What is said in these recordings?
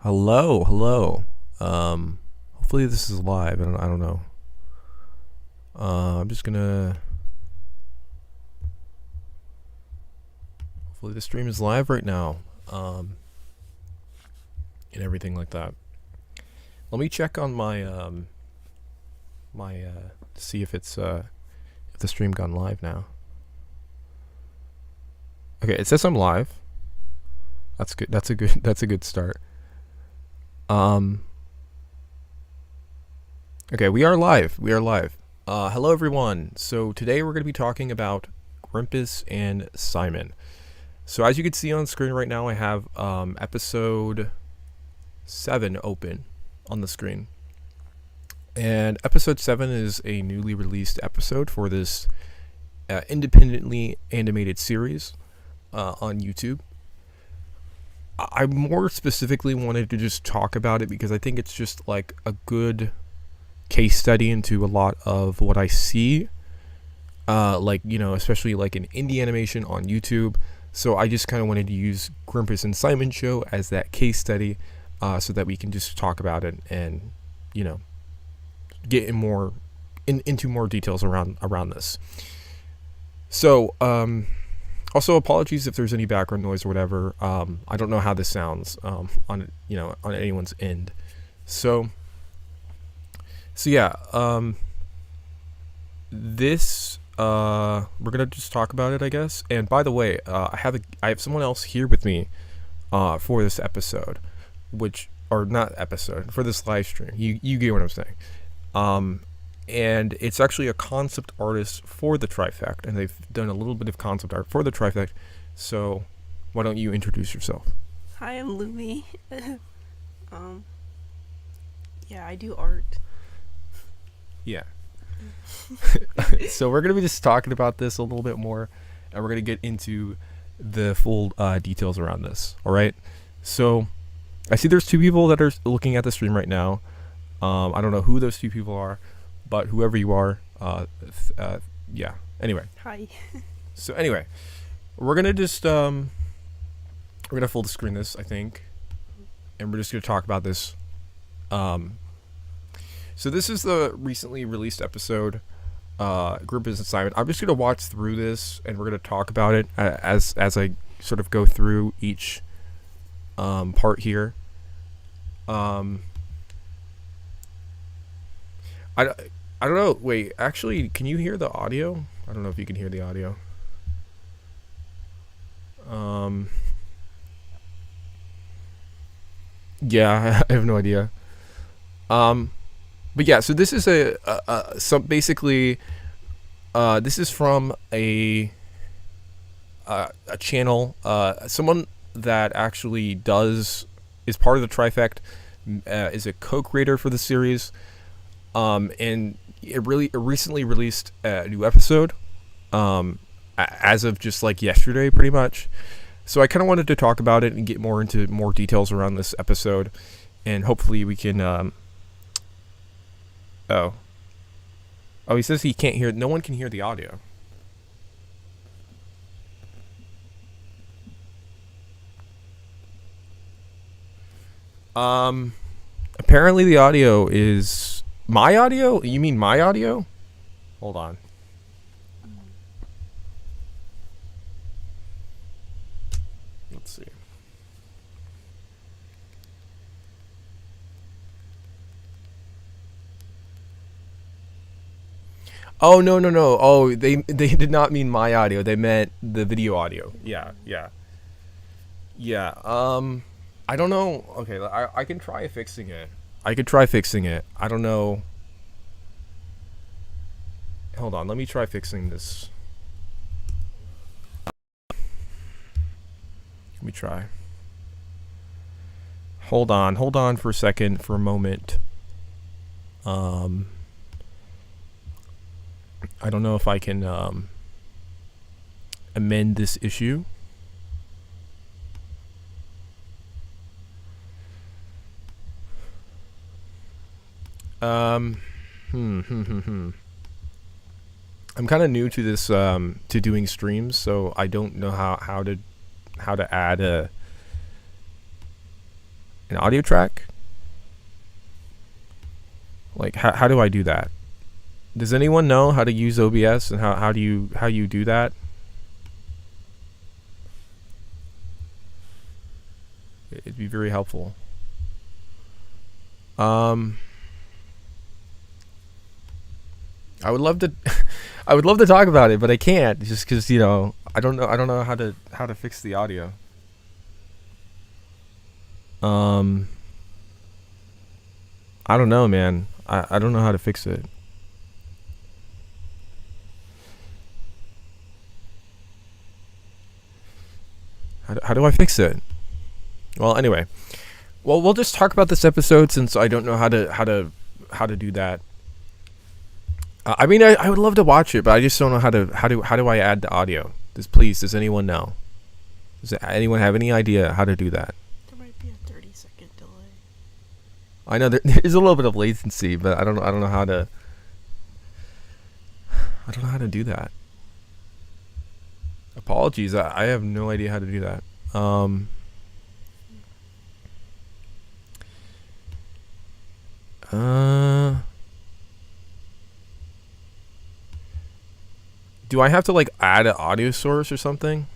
Hello, hello. Hopefully this is live. I don't know. I'm just gonna. Hopefully the stream is live right now. And everything like that. Let me check on my to see if it's if the stream gone live now. Okay, it says I'm live. That's good. That's a good start. Okay, we are live. We are live. Hello everyone. So today we're going to be talking about Grimpus and Simon. So as you can see on screen right now, I have episode 7 open on the screen. And episode 7 is a newly released episode for this independently animated series on YouTube. I more specifically wanted to just talk about it because I think it's just like a good case study into a lot of what I see, like, you know, especially like in indie animation on YouTube. So I just kind of wanted to use Grimpus and Simon show as that case study, so that we can just talk about it and, you know, get into more details around this. So also apologies if there's any background noise or whatever. I don't know how this sounds on anyone's end. So yeah, this we're gonna just talk about it, I guess. And by the way, I have someone else here with me for this episode, for this live stream. You get what I'm saying. And it's actually a concept artist for the Trifect, and they've done a little bit of concept art for the Trifect. So why don't you introduce yourself? Hi, I'm Lumi. Yeah, I do art. Yeah. So we're going to be just talking about this a little bit more, and we're going to get into the full details around this. All right. So I see there's 2 people that are looking at the stream right now. I don't know who those 2 people are, but whoever you are, yeah. Anyway. Hi. So anyway, we're going to just, we're going to full screen this, I think, and we're just going to talk about this. So this is the recently released episode, Grimpus and Simon. I'm just going to watch through this, and we're going to talk about it as I sort of go through each part here. I don't know. Wait, actually, can you hear the audio? I don't know if you can hear the audio. Yeah, I have no idea. But yeah, so this is basically, this is from a channel, someone that actually is part of the Trifect, is a co-creator for the series, and it recently released a new episode, as of just like yesterday, pretty much. So I kind of wanted to talk about it and get more into more details around this episode, and hopefully we can, Oh, he says he can't hear. No one can hear the audio. Apparently the audio is my audio. You mean my audio? Hold on. Let's see. Oh, no. Oh, they did not mean my audio. They meant the video audio. Yeah. I don't know. Okay, I can try fixing it. I don't know. Hold on. Let me try fixing this. Let me try. Hold on for a second, for a moment. I don't know if I can amend this issue. I'm kind of new to this, to doing streams, so I don't know how to add a An audio track? Like, how do I do that? Does anyone know how to use OBS and how do you do that? It'd be very helpful. I would love to I would love to talk about it, but I can't just cuz I don't know how to fix the audio. I don't know, man. I don't know how to fix it. How do I fix it? Well, anyway. Well, we'll just talk about this episode since I don't know how to do that. I mean, I would love to watch it, but I just don't know how do I add the audio? Does anyone know? Does anyone have any idea how to do that? There might be a 30-second delay. I know there's a little bit of latency, but I don't know how to do that. Apologies, I have no idea how to do that. Do I have to add an audio source or something?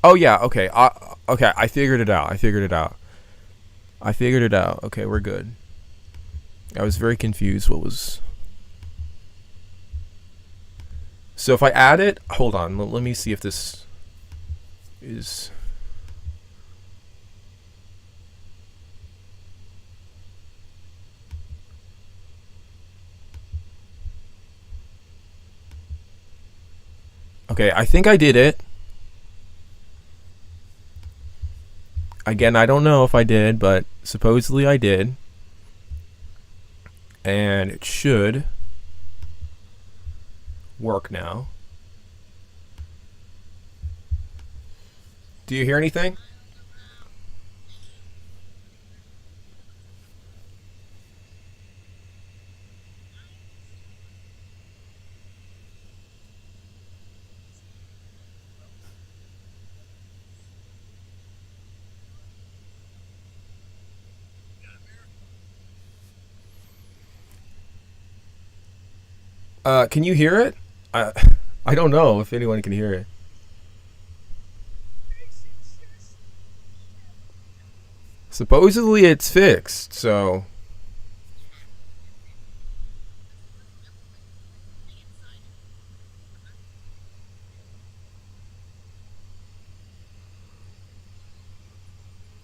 Oh yeah, okay. Okay, I figured it out. Okay, we're good. I was very confused what was. So if I add it, hold on, let me see if this is. Okay, I think I did it. Again, I don't know if I did, but supposedly I did. And it should work now. Do you hear anything? Can you hear it? I don't know if anyone can hear it. Supposedly it's fixed, so.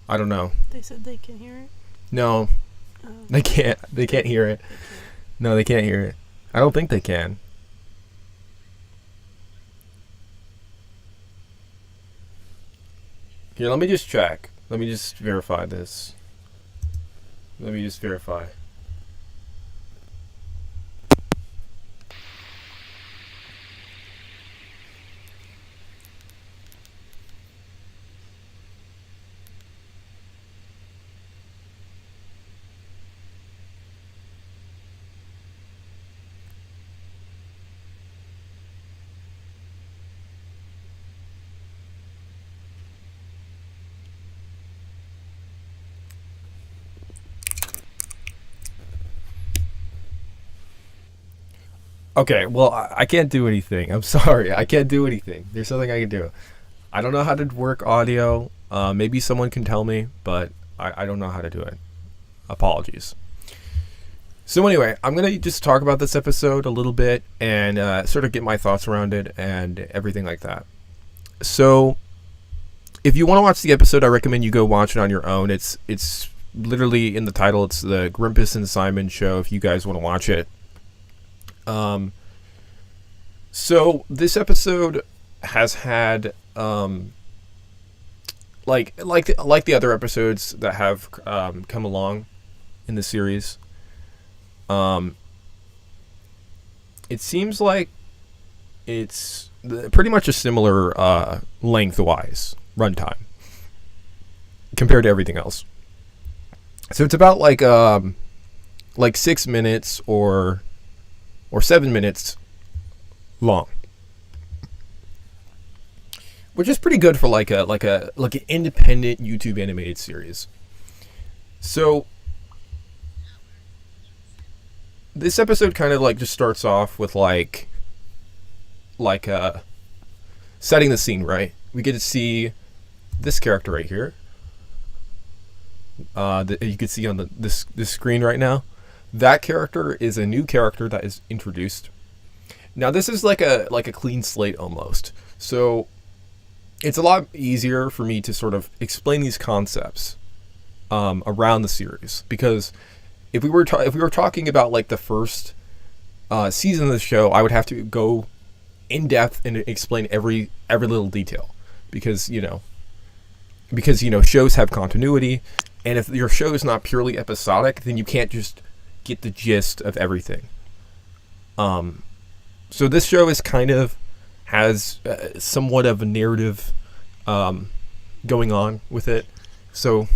I don't know. They said they can hear it? No. They can't. They can't hear it. No, they can't hear it. I don't think they can. Here, let me just check. Let me just verify this. Let me just verify. Okay, well, I can't do anything. I'm sorry. I can't do anything. There's nothing I can do. I don't know how to work audio. Maybe someone can tell me, but I don't know how to do it. Apologies. So anyway, I'm going to just talk about this episode a little bit and sort of get my thoughts around it and everything like that. So if you want to watch the episode, I recommend you go watch it on your own. It's literally in the title. It's the Grimpus and Simon show if you guys want to watch it. So this episode has had like the other episodes that have come along in the series. It seems like it's pretty much a similar lengthwise runtime compared to everything else. So it's about like 6 minutes or 7 minutes long, which is pretty good for like an independent YouTube animated series. So this episode kind of like just starts off with like setting the scene, right? We get to see this character right here. That you can see on this screen right now. That character is a new character that is introduced. Now this is like a clean slate almost. So it's a lot easier for me to sort of explain these concepts around the series, because if we were talking about like the first season of the show, I would have to go in depth and explain every little detail, because shows have continuity, and if your show is not purely episodic, then you can't just get the gist of everything. So this show is has somewhat of a narrative going on with it. So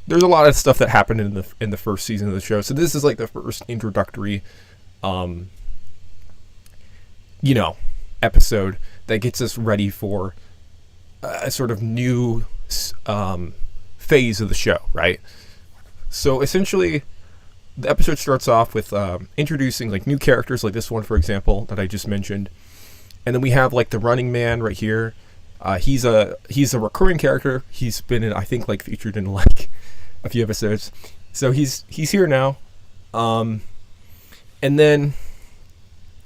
there's a lot of stuff that happened in the first season of the show. So this is like the first introductory, episode that gets us ready for a sort of new phase of the show, right? So essentially, the episode starts off with introducing like new characters, like this one, for example, that I just mentioned, and then we have like the Running Man right here. He's a recurring character. He's been I think like featured in like a few episodes, so he's here now. And then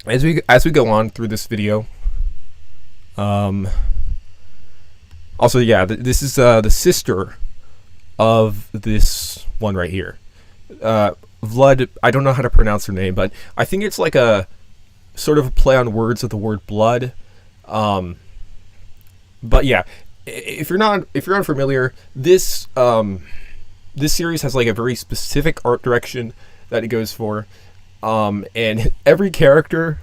as we go on through this video, also this is the sister of this one right here. Vlad, I don't know how to pronounce her name, but I think it's like a sort of a play on words of the word blood. But yeah, if you're not familiar, this series has like a very specific art direction that it goes for, and every character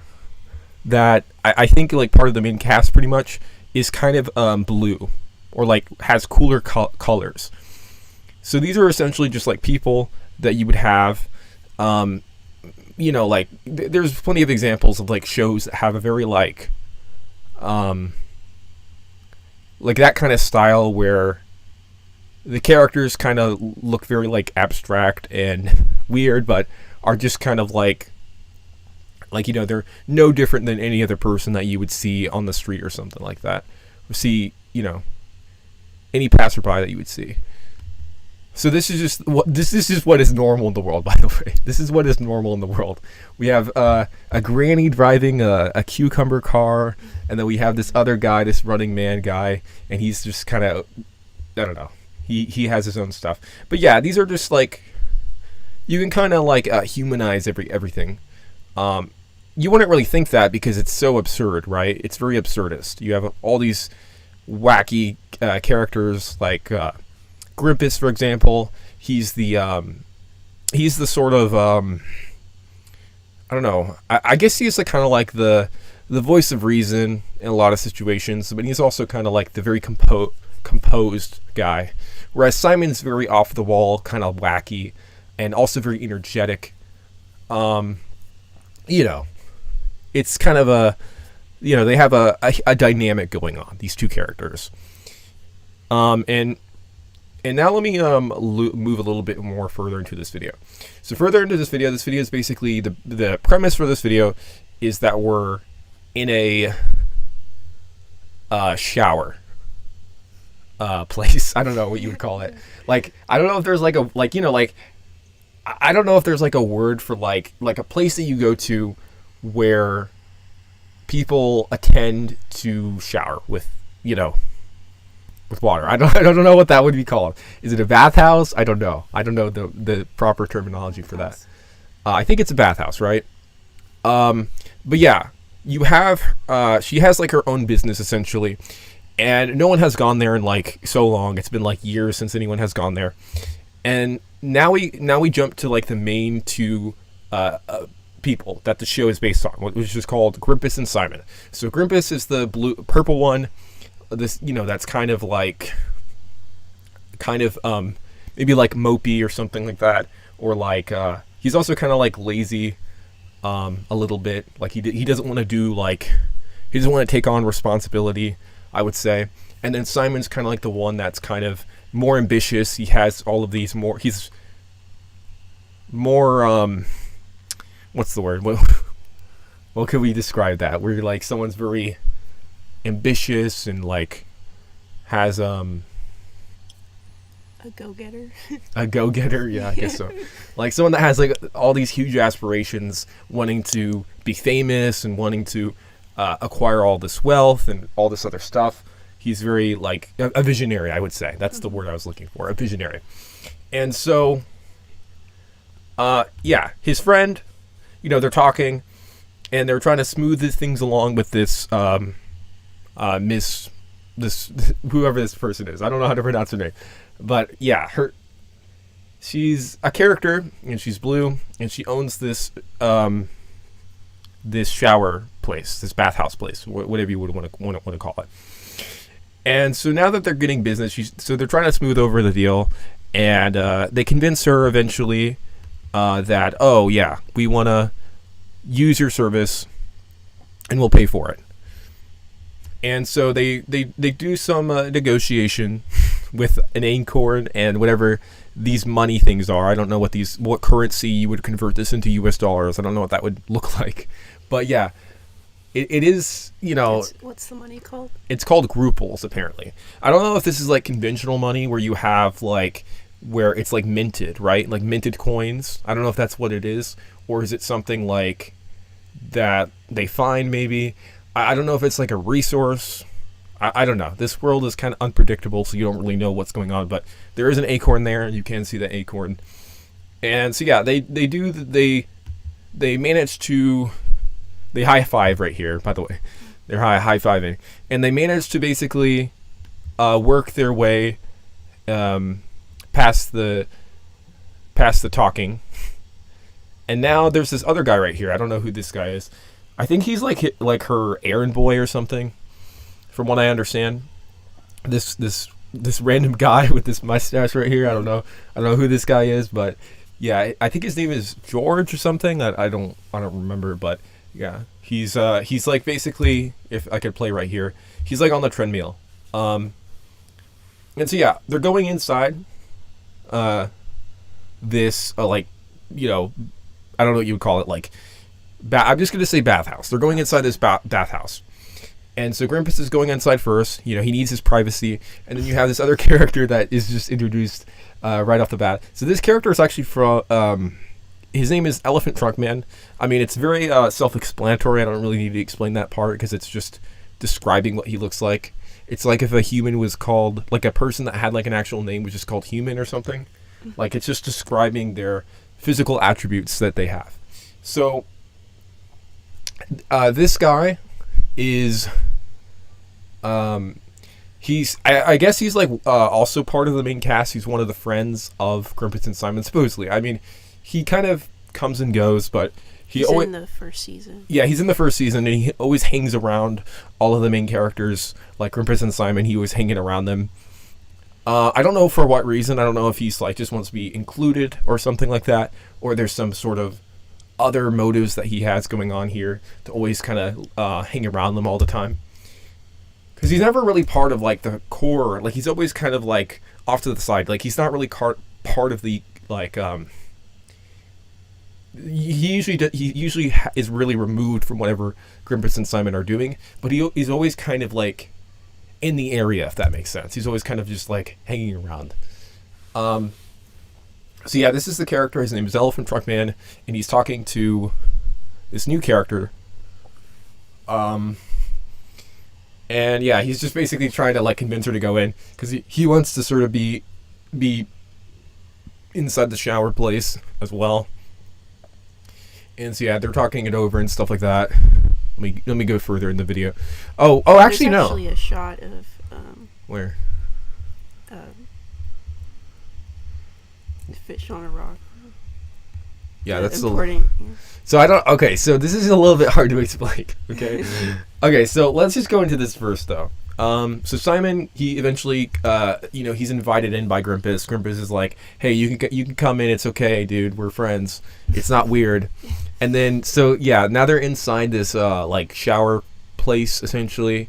that I think like part of the main cast pretty much is kind of blue, or like has cooler colors. So these are essentially just like people that you would have, like there's plenty of examples of like shows that have a very like that kind of style where the characters kind of look very like abstract and weird, but are just kind of like they're no different than any other person that you would see on the street or something like that, or see any passerby that you would see. So this is just what is normal in the world, by the way. This is what is normal in the world. We have a granny driving a cucumber car, and then we have this other guy, this Running Man guy, and he's just kind of, I don't know. He has his own stuff. But yeah, these are just like, you can kind of like humanize everything. You wouldn't really think that because it's so absurd, right? It's very absurdist. You have all these wacky characters like Grimpus, for example. He's the sort of I don't know. I guess he's like kind of like the voice of reason in a lot of situations, but he's also kind of like the very composed guy. Whereas Simon's very off the wall, kind of wacky, and also very energetic. It's kind of they have a dynamic going on, these two characters. And now let me move a little bit more further into this video. So further into this video is basically the premise for this video is that we're in a shower place. I don't know what you would call it. Like, I don't know if there's like a I don't know if there's like a word for like a place that you go to where people attend to shower with water. I don't know what that would be called. Is it a bathhouse? I don't know. I don't know the proper terminology for that. I think it's a bathhouse, right? But yeah, you have she has like her own business essentially, and no one has gone there in like so long. It's been like years since anyone has gone there, and now we jump to like the main two people that the show is based on, which is called Grimpus and Simon. So Grimpus is the purple one. This that's kind of maybe like mopey or something like that, or like he's also kind of like lazy a little bit. Like he doesn't want to do he doesn't want to take on responsibility, I would say. And then Simon's kind of like the one that's kind of more ambitious. He has all of these more. He's more. What's the word? What could we describe that? Where like someone's very ambitious and like has A go-getter. a go-getter. Yeah, I guess so. Like someone that has like all these huge aspirations, wanting to be famous and wanting to acquire all this wealth and all this other stuff. He's very like a visionary, I would say. That's the word I was looking for, a visionary. And so, his friend, they're talking, and they're trying to smooth these things along with this whoever this person is. I don't know how to pronounce her name, but yeah, she's a character, and she's blue, and she owns this this shower place, this bathhouse place, whatever you would want to call it. And so now that they're getting business, so they're trying to smooth over the deal, and they convince her eventually that, oh yeah, we want to use your service, and we'll pay for it. And so they do some negotiation with an acorn and whatever these money things are. I don't know what currency you would convert this into US dollars. I don't know what that would look like, but yeah. It is, What's the money called? It's called Grouples, apparently. I don't know if this is like conventional money where you have like, where it's like minted, right? Like minted coins. I don't know if that's what it is. Or is it something like that they find maybe? I don't know if it's like a resource. I don't know. This world is kind of unpredictable, so you don't really know what's going on. But there is an acorn there, and you can see the acorn. And so yeah, they manage to... They high five right here, by the way. They're high fiving, and they managed to basically work their way past the talking. And now there's this other guy right here. I don't know who this guy is. I think he's like her errand boy or something, from what I understand. This random guy with this mustache right here. I don't know who this guy is, but yeah, I think his name is George or something. I don't remember, but. Yeah, he's like basically, if I could play right here, he's like on the treadmill. And so yeah, they're going inside this like, I don't know what you would call it, like I'm just gonna say bathhouse. They're going inside this bathhouse. And so Grimpus is going inside first. He needs his privacy, and then you have this other character that is just introduced right off the bat. So this character is actually from his name is Elephant Trunk Man. I mean, it's very self-explanatory. I don't really need to explain that part because it's just describing what he looks like. It's like if a human was called, like a person that had like an actual name was just called human or something. Like it's just describing their physical attributes that they have. So this guy is, I guess he's like also part of the main cast. He's one of the friends of Grimpus and Simon, supposedly. I mean, he kind of comes and goes, but he's in the first season. Yeah, he's in the first season, and he always hangs around all of the main characters, like Grimpus and Simon. He was hanging around them. I don't know for what reason. I don't know if he's like just wants to be included or something like that, or there's some sort of other motives that he has going on here to always kind of hang around them all the time. Because he's never really part of like the core. Like he's always kind of like off to the side. Like he's not really part of the like. He usually is really removed from whatever Grimpus and Simon are doing, but he's always kind of like in the area, if that makes sense. He's always kind of just like hanging around. So yeah, this is the character. His name is Elephant Trunk Man, and he's talking to this new character. And yeah, he's just basically trying to like convince her to go in because he wants to sort of be inside the shower place as well. And so yeah, they're talking it over and stuff like that. Let me go further in the video. Oh, actually no. There's actually a shot of where? Fish on a rock. Yeah, that's important. So I don't. Okay, so this is a little bit hard to explain. Okay. Okay, so let's just go into this first though. So Simon, he eventually, he's invited in by Grimpus. Grimpus is like, "Hey, you can come in. It's okay, dude. We're friends. It's not weird." And then, so yeah, now they're inside this like shower place essentially,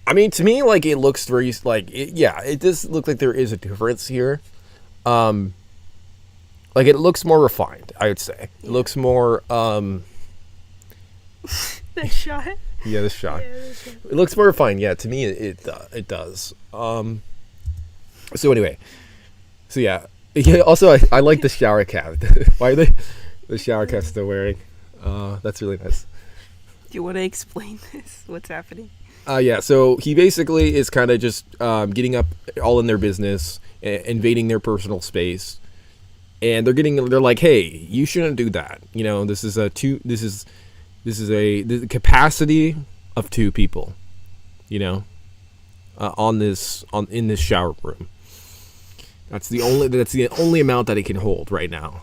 I mean, to me, like, it looks very, like, it does look like there is a difference here. Like, it looks more refined, I would say. It looks more, That shot. yeah, this shot. Yeah, that shot. It looks more refined, yeah, to me, it does. So anyway, so yeah. Also, I like the shower cap. Why are the shower cap still wearing? That's really nice. Do you want to explain this? What's happening? Yeah, so he basically is kind of just getting up all in their business, invading their personal space, and they're like, hey, you shouldn't do that. You know, this is the capacity of 2 people. You know, in this shower room. That's the only amount that it can hold right now.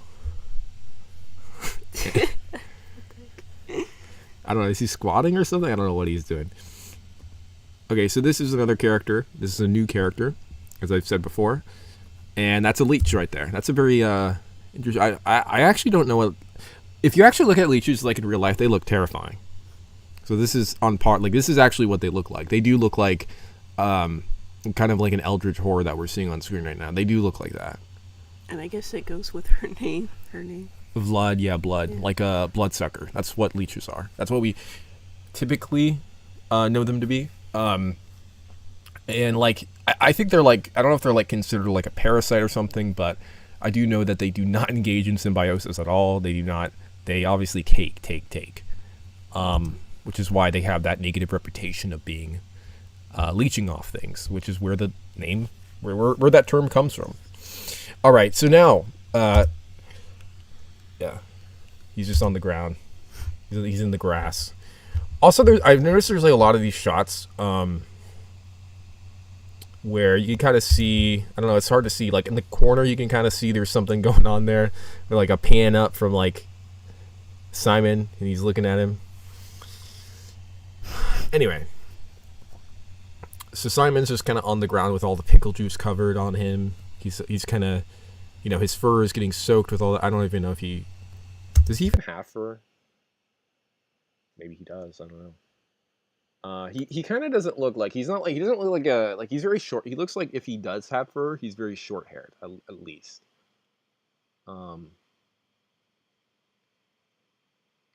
I don't know. Is he squatting or something? I don't know what he's doing. Okay, so this is another character. This is a new character, as I've said before, and that's a leech right there. That's a very interesting. I actually don't know what. If you actually look at leeches like in real life, they look terrifying. So this is on par. Like, this is actually what they look like. They do look like, kind of like an eldritch horror that we're seeing on screen right now. They do look like that. And I guess it goes with her name. Blood, yeah. Like a bloodsucker. That's what leeches are. That's what we typically know them to be. And like, I think they're like, I don't know if they're like considered like a parasite or something, but I do know that they do not engage in symbiosis at all. They do not. They obviously take. Which is why they have that negative reputation of being leeching off things, which is where the name, where that term comes from. All right, so now, yeah, he's just on the ground. He's in the grass. Also, I've noticed there's like a lot of these shots where you can kind of see, I don't know, it's hard to see, like in the corner you can kind of see there's something going on there. Or like a pan up from like Simon, and he's looking at him. Anyway, so Simon's just kind of on the ground with all the pickle juice covered on him. He's kind of, you know, his fur is getting soaked with all that. I don't even know if does he even have fur? Maybe he does. I don't know. He kind of doesn't look like, he doesn't look like he's very short. He looks like if he does have fur, he's very short haired at least.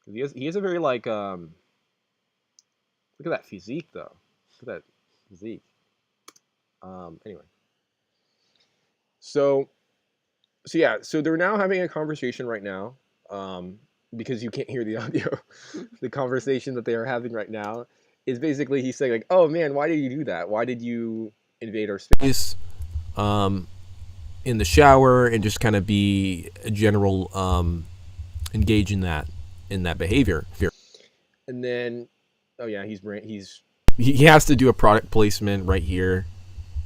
He has a very like look at that physique though. Look at that physique. Anyway. So yeah, so they're now having a conversation right now. Because you can't hear the audio. The conversation that they are having right now is basically he's saying like, "Oh man, why did you do that? Why did you invade our space in the shower and just kind of be a general engage in that behavior?" And then oh yeah, he has to do a product placement right here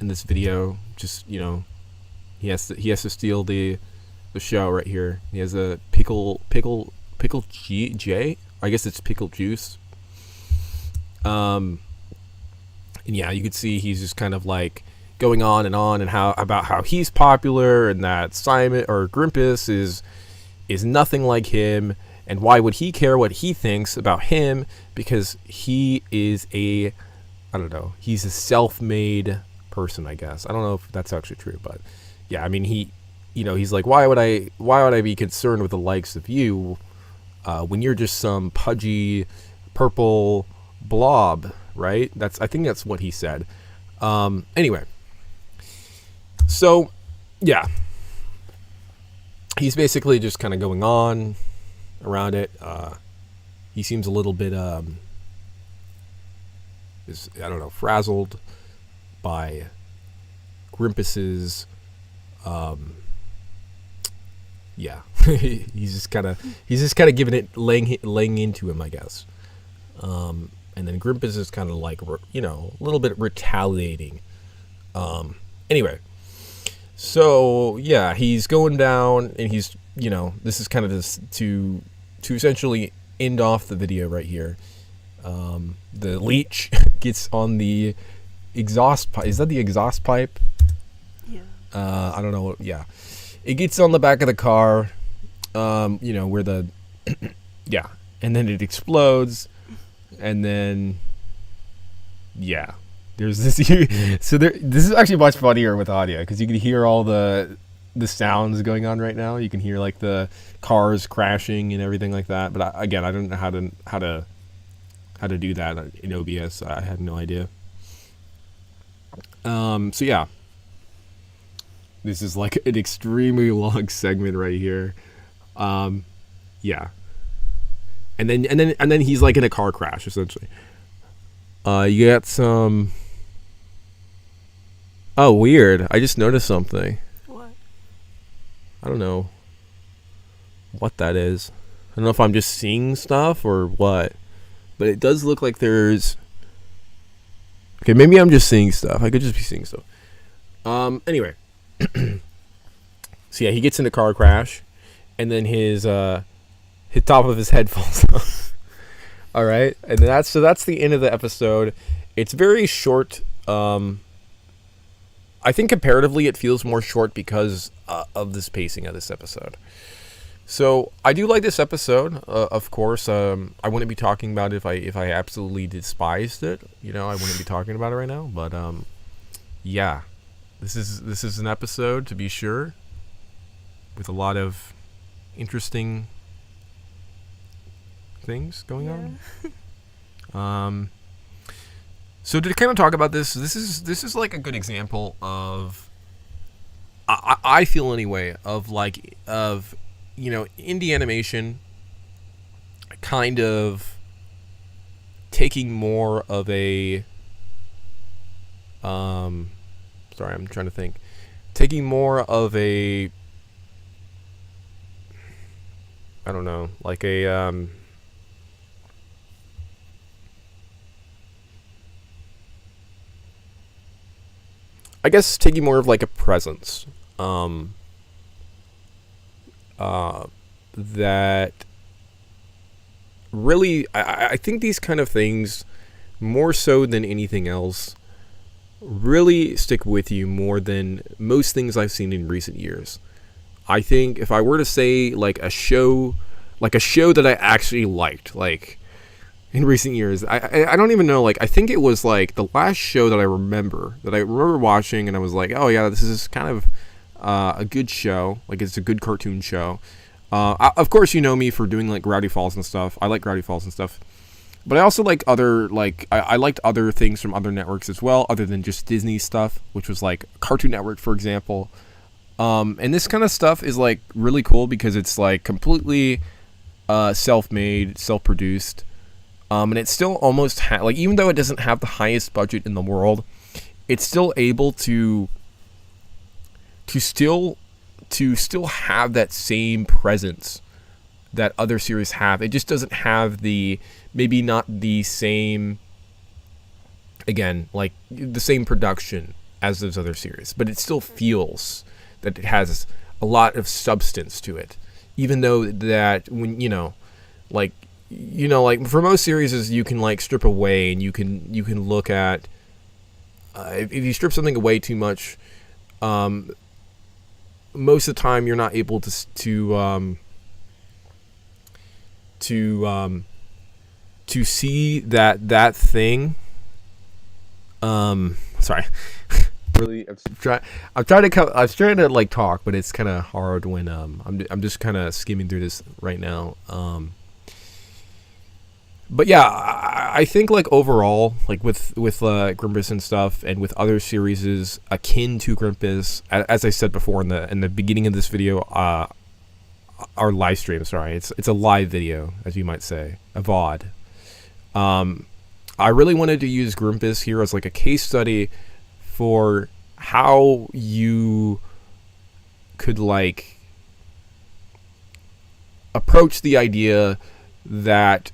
in this video. Just, you know, he has to steal the show right here. He has a pickle J. I guess it's pickle juice. And yeah, you could see he's just kind of like going on and how he's popular and that Simon or Grimpus is nothing like him, and why would he care what he thinks about him, because he is I don't know, he's a self-made person, I guess. I don't know if that's actually true, but yeah, I mean, he's like, why would I be concerned with the likes of you when you're just some pudgy purple blob, right? I think that's what he said. Anyway, so yeah, he's basically just kind of going on around it. He seems a little bit I don't know, frazzled by Grimpus's yeah. he's just kind of giving it, laying into him, I guess. And then Grimpus is kind of like, you know, a little bit retaliating. Anyway, so yeah, he's going down, and he's, you know, this is kind of this to essentially end off the video right here. The leech gets on the exhaust pipe. Is that the exhaust pipe? Yeah. I don't know. Yeah. It gets on the back of the car, you know, where the, yeah, and then it explodes, and then, yeah, There's this. This is actually much funnier with audio because you can hear all the sounds going on right now. You can hear like the cars crashing and everything like that. But I don't know how to do that in OBS. I have no idea. So yeah, this is like an extremely long segment right here. Yeah, and then he's like in a car crash essentially. You got some. Oh, weird! I just noticed something. What? I don't know what that is. I don't know if I'm just seeing stuff or what, but it does look like there's. Okay, maybe I'm just seeing stuff. I could just be seeing stuff. Anyway. So yeah, he gets in a car crash, and then his top of his head falls off. All right, and that's the end of the episode. It's very short. I think comparatively it feels more short because of this pacing of this episode. So I do like this episode. Of course, I wouldn't be talking about it if I absolutely despised it. I wouldn't be talking about it right now. But yeah, this is an episode to be sure, with a lot of interesting things going on. So to kind of talk about this is like a good example of, I feel anyway, of indie animation kind of taking more of a sorry, I'm trying to think. Taking more of a, I don't know, like a I guess taking more of like a presence that really, I think these kind of things, more so than anything else, really stick with you more than most things I've seen in recent years. I think if I were to say like a show that I actually liked, like in recent years, I don't even know, like I think it was like the last show that I remember watching and I was like, oh yeah, this is kind of a good show, like it's a good cartoon show. Of course, you know me for doing like Gravity Falls and stuff. I like Gravity Falls and stuff. But I also like other, like, I liked other things from other networks as well, other than just Disney stuff, which was like Cartoon Network, for example. And this kind of stuff is like really cool because it's like completely self-made, self-produced. And it's still almost, like, even though it doesn't have the highest budget in the world, it's still able to still have that same presence that other series have. It just doesn't have maybe not the same, again, like the same production as those other series, but it still feels that it has a lot of substance to it, even though that when, like for most series you can like strip away and you can look at, if you strip something away too much, most of the time you're not able to see that thing. Sorry. Really, I'm trying to like talk, but it's kind of hard when I'm just kind of skimming through this right now. But yeah, I think like overall, like with Grimpus and stuff, and with other series akin to Grimpus, as I said before in the beginning of this video, our live stream. Sorry, it's a live video, as you might say, a VOD. I really wanted to use Grimpus here as like a case study for how you could like approach the idea that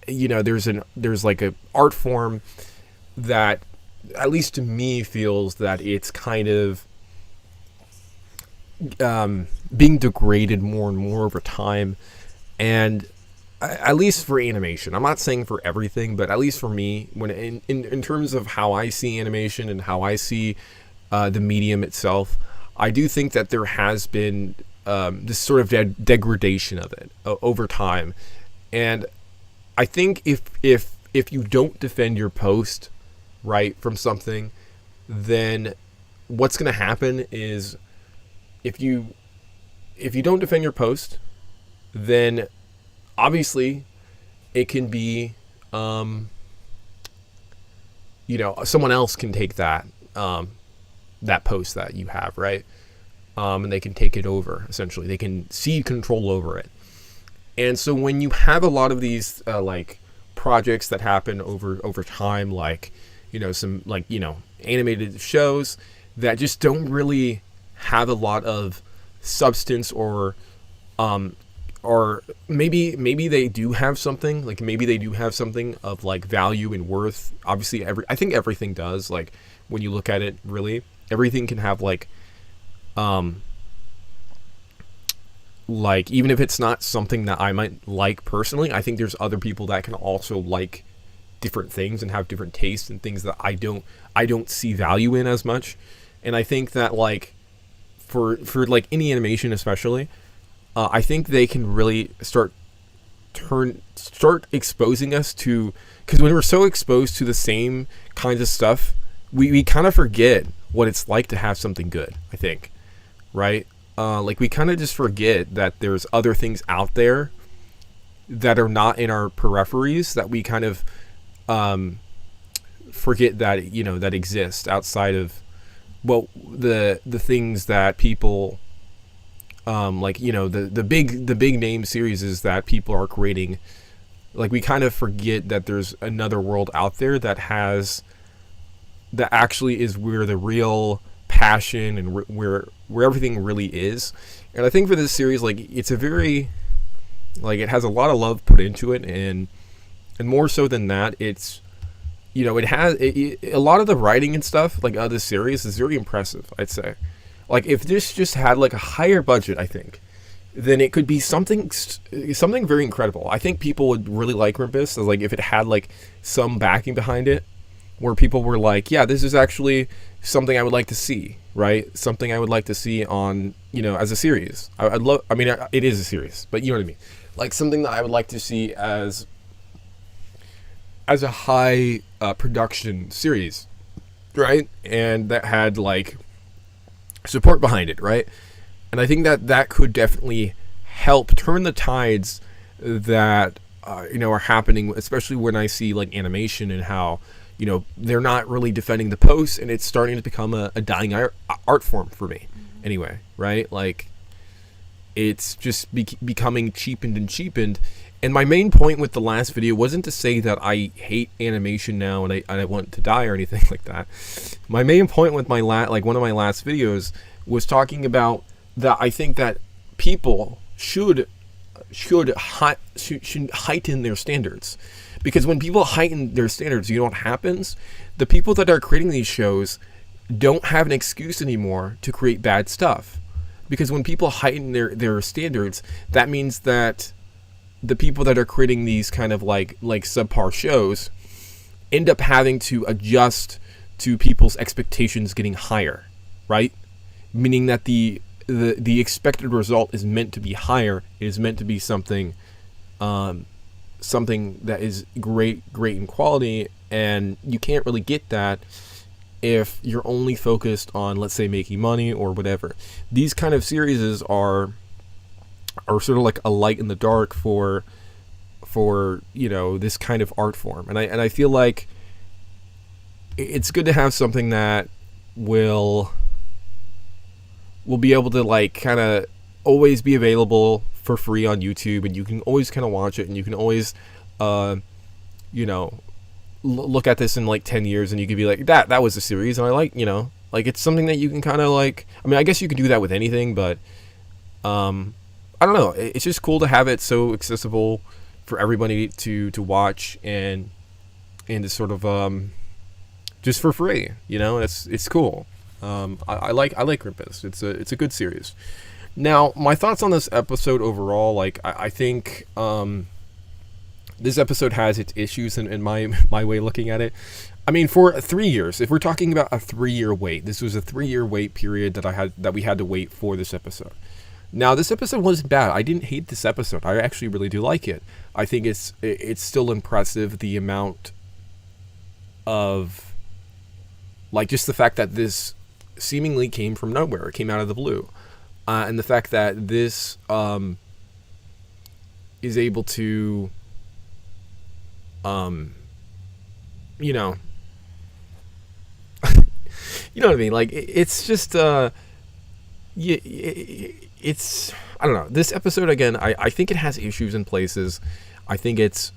there's like a art form that, at least to me, feels that it's kind of being degraded more and more over time. And at least for animation, I'm not saying for everything, but at least for me, when in terms of how I see animation and how I see the medium itself, I do think that there has been this sort of degradation of it over time. And I think if you don't defend your post right, from something, then what's going to happen is if you don't defend your post, then obviously it can be, someone else can take that post that you have, right? And they can take it over, essentially. They can cede control over it. And so when you have a lot of these projects that happen over time, some animated shows that just don't really have a lot of substance, or maybe they do have something, maybe they do have something of value and worth. Obviously I think everything does, when you look at it, really everything can have even if it's not something that I might like personally, I think there's other people that can also like different things and have different tastes and things that I don't see value in as much. And I think that for any animation especially, I think they can really start exposing us to, because when we're so exposed to the same kinds of stuff, we kind of forget what it's like to have something good, I think, right? We kind of just forget that there's other things out there that are not in our peripheries, that we kind of forget that, that exist outside of, the things that people, the big name series that people are creating. We kind of forget that there's another world out there that actually is where the real passion and where everything really is. And I think for this series, it's a very, it has a lot of love put into it, and more so than that, it's, it has a lot of the writing and stuff of this series is very impressive, I'd say. If this just had a higher budget, I think, then it could be something very incredible. I think people would really like Grimpus, if it had some backing behind it, where people were yeah, this is actually something I would like to see, right? Something I would like to see on, as a series. It is a series, but you know what I mean? Something that I would like to see as a high production series, right? And that had support behind it, right? And I think that could definitely help turn the tides that are happening, especially when I see animation and how they're not really defending the posts, and it's starting to become a dying art form for me, anyway, right? It's just becoming cheapened. And my main point with the last video wasn't to say that I hate animation now and I want to die or anything like that. My main point with my one of my last videos was talking about that I think that people should heighten their standards. Because when people heighten their standards, you know what happens? The people that are creating these shows don't have an excuse anymore to create bad stuff. Because when people heighten their standards, that means that the people that are creating these kind of subpar shows end up having to adjust to people's expectations getting higher, right? Meaning that the expected result is meant to be higher. It is meant to be something that is great in quality, and you can't really get that if you're only focused on, let's say, making money or whatever. These kind of series are sort of a light in the dark for this kind of art form, and I feel like it's good to have something that will be able to kind of always be available for free on YouTube, and you can always kind of watch it, and you can always look at this in 10 years and you could be that was a series, and I it's something that you can kind of I guess you could do that with anything, but I don't know, it's just cool to have it so accessible for everybody to watch and to sort of just for free, it's cool. I like Grimpus. It's a good series. Now, my thoughts on this episode overall, I think this episode has its issues in my way of looking at it. For 3 years, if we're talking about a 3-year wait, this was a 3-year wait period that we had to wait for this episode. Now, this episode wasn't bad. I didn't hate this episode. I actually really do like it. I think it's still impressive, the amount of Like, just the fact that this seemingly came from nowhere. It came out of the blue. And the fact that this is able to, you know, you know what I mean? Like, it's just, it's, I don't know. This episode, again, I think it has issues in places. I think it's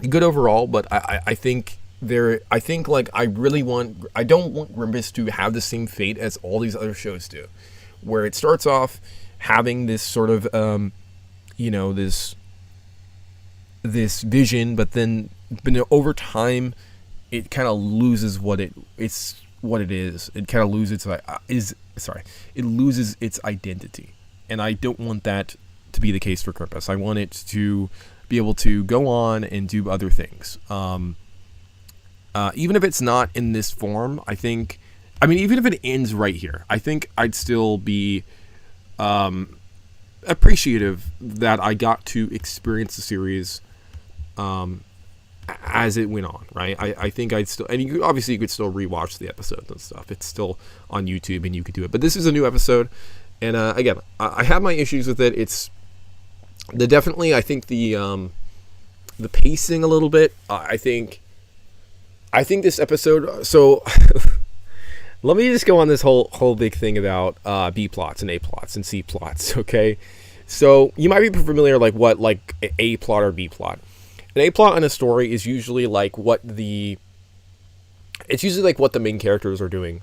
good overall, but I think like, I don't want Grimbus to have the same fate as all these other shows do, where it starts off having this sort of, this vision, but then over time, it kind of loses what it is. It kind of loses it loses its identity, and I don't want that to be the case for Grimbus. I want it to be able to go on and do other things. Even if it's not in this form, even if it ends right here, I think I'd still be appreciative that I got to experience the series as it went on, right? I think I'd still, and you could still rewatch the episodes and stuff. It's still on YouTube and you could do it. But this is a new episode, and again, I have my issues with it. It's definitely, I think the pacing a little bit. I think this episode. So let me just go on this whole big thing about B plots and A plots and C plots. Okay, so you might be familiar what A plot or B plot. An A plot in a story is usually what the main characters are doing,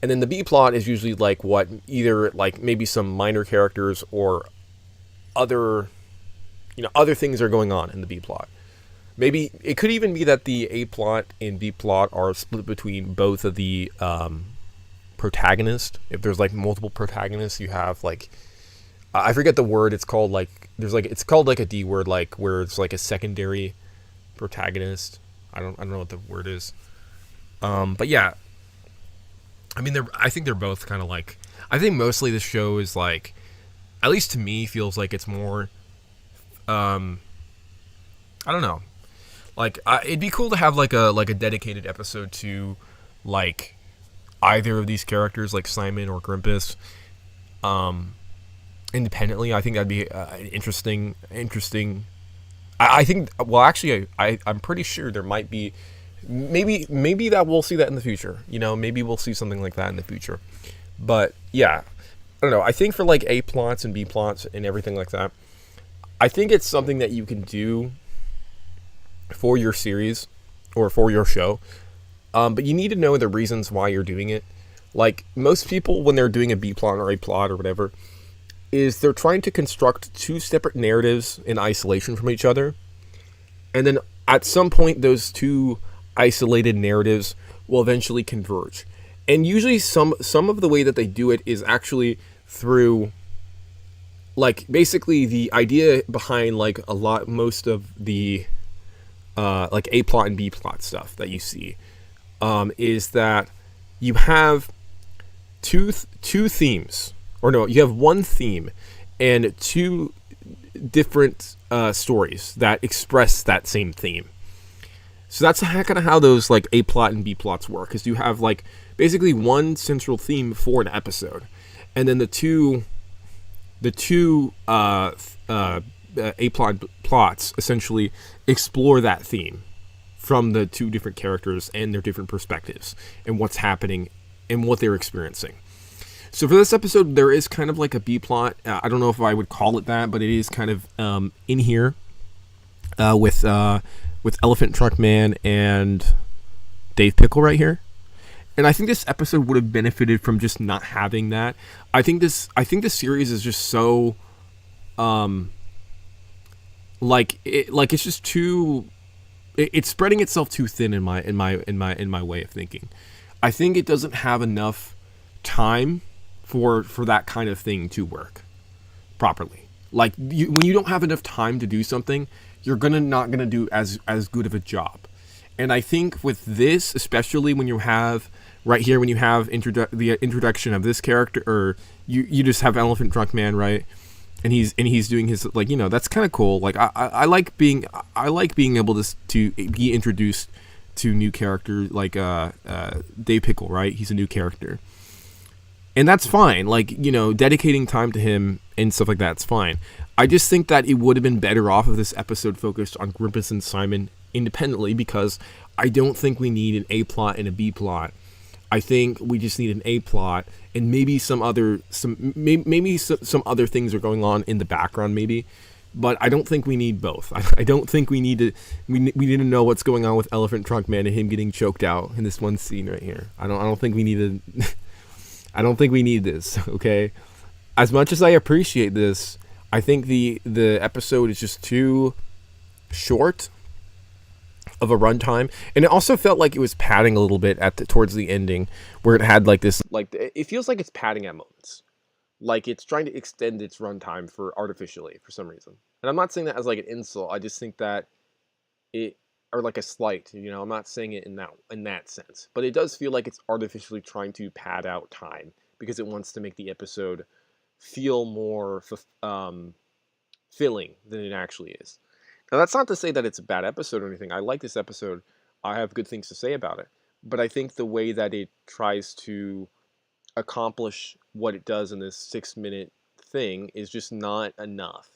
and then the B plot is usually what either maybe some minor characters or other things are going on in the B plot. Maybe it could even be that the A plot and B plot are split between both of the protagonists. If there's multiple protagonists, you have I forget the word. It's called it's called a D word, where it's a secondary protagonist. I don't know what the word is. But yeah, I think they're both kind of I think mostly this show is at least to me feels like it's more, I don't know. It'd be cool to have a dedicated episode to either of these characters, Simon or Grimbus, independently. I think that'd be interesting. I think. Well, actually, I'm pretty sure there might be. Maybe that we'll see that in the future. Maybe we'll see something like that in the future. But yeah, I don't know. I think for A plots and B plots and everything like that, I think it's something that you can do for your series or for your show. But you need to know the reasons why you're doing it. Most people, when they're doing a B plot or A plot or whatever, is they're trying to construct two separate narratives in isolation from each other. And then at some point, those two isolated narratives will eventually converge. And usually some of the way that they do it is actually through basically the idea behind most of the A plot and B plot stuff that you see is that you have two themes, or no, you have one theme and two different stories that express that same theme. So that's kind of how those A plot and B plots work, is you have basically one central theme for an episode, and then the two A plots essentially explore that theme from the two different characters and their different perspectives and what's happening and what they're experiencing. So for this episode, there is kind of a B plot. I don't know if I would call it that, but it is kind of in here with Elephant Trunk Man and Dave Pickle right here. And I think this episode would have benefited from just not having that. I think this series is just so it's just too, it's spreading itself too thin in my way of thinking. I think it doesn't have enough time for that kind of thing to work properly. When you don't have enough time to do something, you're not gonna do as good of a job. And I think with this, especially when you have right here, when you have the introduction of this character, or you just have Elephant Trunk Man, right? And he's doing his that's kind of cool. I like being able to be introduced to new characters like Dave Pickle, right? He's a new character. And that's fine. Like, dedicating time to him and stuff like that's fine. I just think that it would have been better off if this episode focused on Grimpus and Simon independently, because I don't think we need an A plot and a B plot. I think we just need an A plot and maybe some other things are going on in the background maybe, but I don't think we need both. I don't think we need to. We need to know what's going on with Elephant Trunk Man and him getting choked out in this one scene right here. I don't think we need to. I don't think we need this. Okay, as much as I appreciate this, I think the episode is just too short of a runtime, and it also felt like it was padding a little bit towards the ending, where it had like this, like it feels like it's padding at moments, like it's trying to extend its runtime artificially for some reason. And I'm not saying that as like an insult. I just think that or like a slight. I'm not saying it in that sense, but it does feel like it's artificially trying to pad out time because it wants to make the episode feel more filling than it actually is. Now, that's not to say that it's a bad episode or anything. I like this episode. I have good things to say about it. But I think the way that it tries to accomplish what it does in this 6-minute thing is just not enough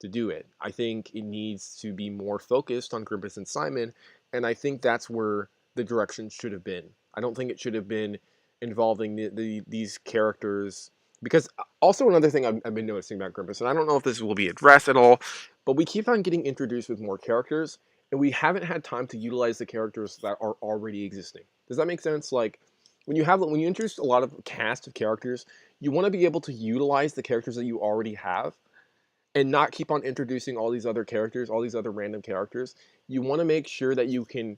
to do it. I think it needs to be more focused on Grimpus and Simon, and I think that's where the direction should have been. I don't think it should have been involving these characters. Because also another thing I've been noticing about Grimpus, and I don't know if this will be addressed at all, but we keep on getting introduced with more characters, and we haven't had time to utilize the characters that are already existing. Does that make sense? Like, when you introduce a lot of cast of characters, you want to be able to utilize the characters that you already have, and not keep on introducing all these other characters, all these other random characters. You want to make sure that you can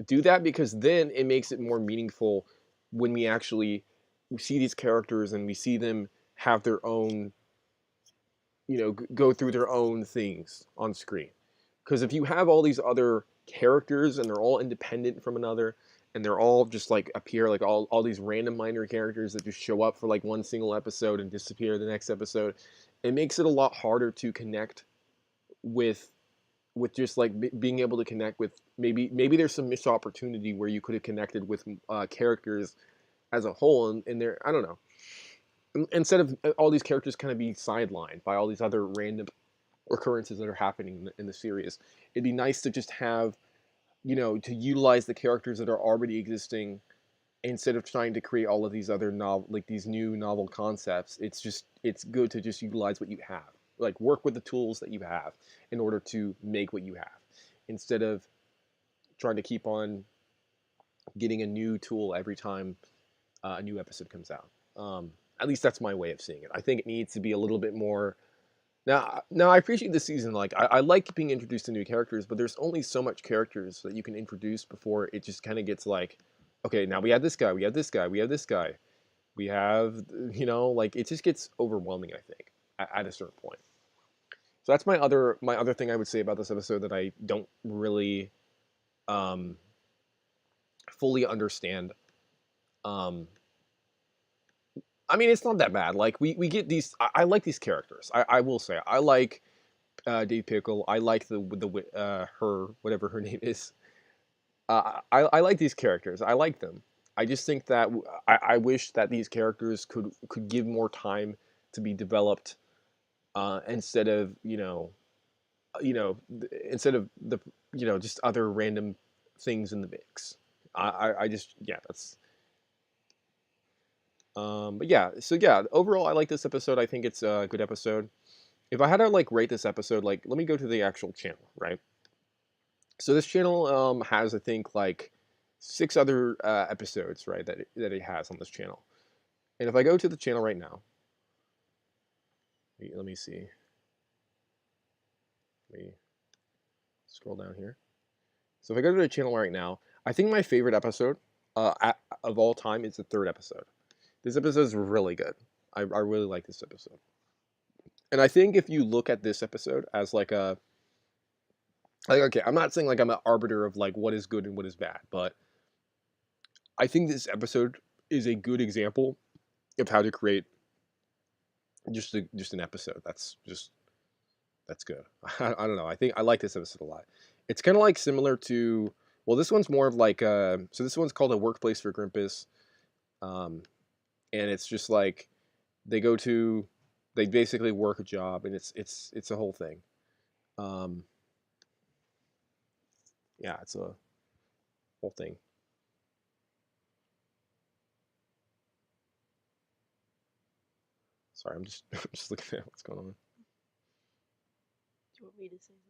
do that, because then it makes it more meaningful when we actually see these characters and we see them have their own, go through their own things on screen. Because if you have all these other characters and they're all independent from another, and they're all just like appear like all these random minor characters that just show up for like one single episode and disappear the next episode, it makes it a lot harder to connect with just like being able to connect with maybe there's some missed opportunity where you could have connected with characters as a whole, and they're, I don't know, instead of all these characters kind of being sidelined by all these other random occurrences that are happening in the series. It'd be nice to just have, to utilize the characters that are already existing instead of trying to create all of these other these new novel concepts. It's good to just utilize what you have, like work with the tools that you have in order to make what you have, instead of trying to keep on getting a new tool every time a new episode comes out. At least that's my way of seeing it. I think it needs to be a little bit more. Now I appreciate this season. Like, I like being introduced to new characters, but there's only so much characters that you can introduce before it just kind of gets like, okay, now we have this guy, we have this guy, we have this guy, we have, like it just gets overwhelming, I think, at a certain point. So that's my other thing I would say about this episode that I don't really fully understand. I mean, it's not that bad. Like, we get these. I like these characters. I will say I like Dave Pickle. I like her, whatever her name is. I like these characters. I like them. I just think that I wish that these characters could give more time to be developed, instead of instead of the just other random things in the mix. I just, yeah, that's. But yeah, so yeah, overall I like this episode. I think it's a good episode. If I had to like rate this episode, like, let me go to the actual channel, right? So this channel has, I think, like 6 other episodes, right, that it has on this channel. And if I go to the channel right now, let me see. Let me scroll down here. So if I go to the channel right now, I think my favorite episode of all time is the 3rd episode. This episode is really good. I really like this episode. And I think if you look at this episode as like okay, I'm not saying like I'm an arbiter of like what is good and what is bad, but I think this episode is a good example of how to create just an episode that's good. I don't know. I think I like this episode a lot. It's kind of like similar to, Well, this one's more of like so this one's called A Workplace for Grimpus, um, and it's just like they go to they basically work a job, and it's a whole thing. Um, yeah, it's a whole thing. Sorry, I'm just I'm just looking at what's going on. Do you want me to say something?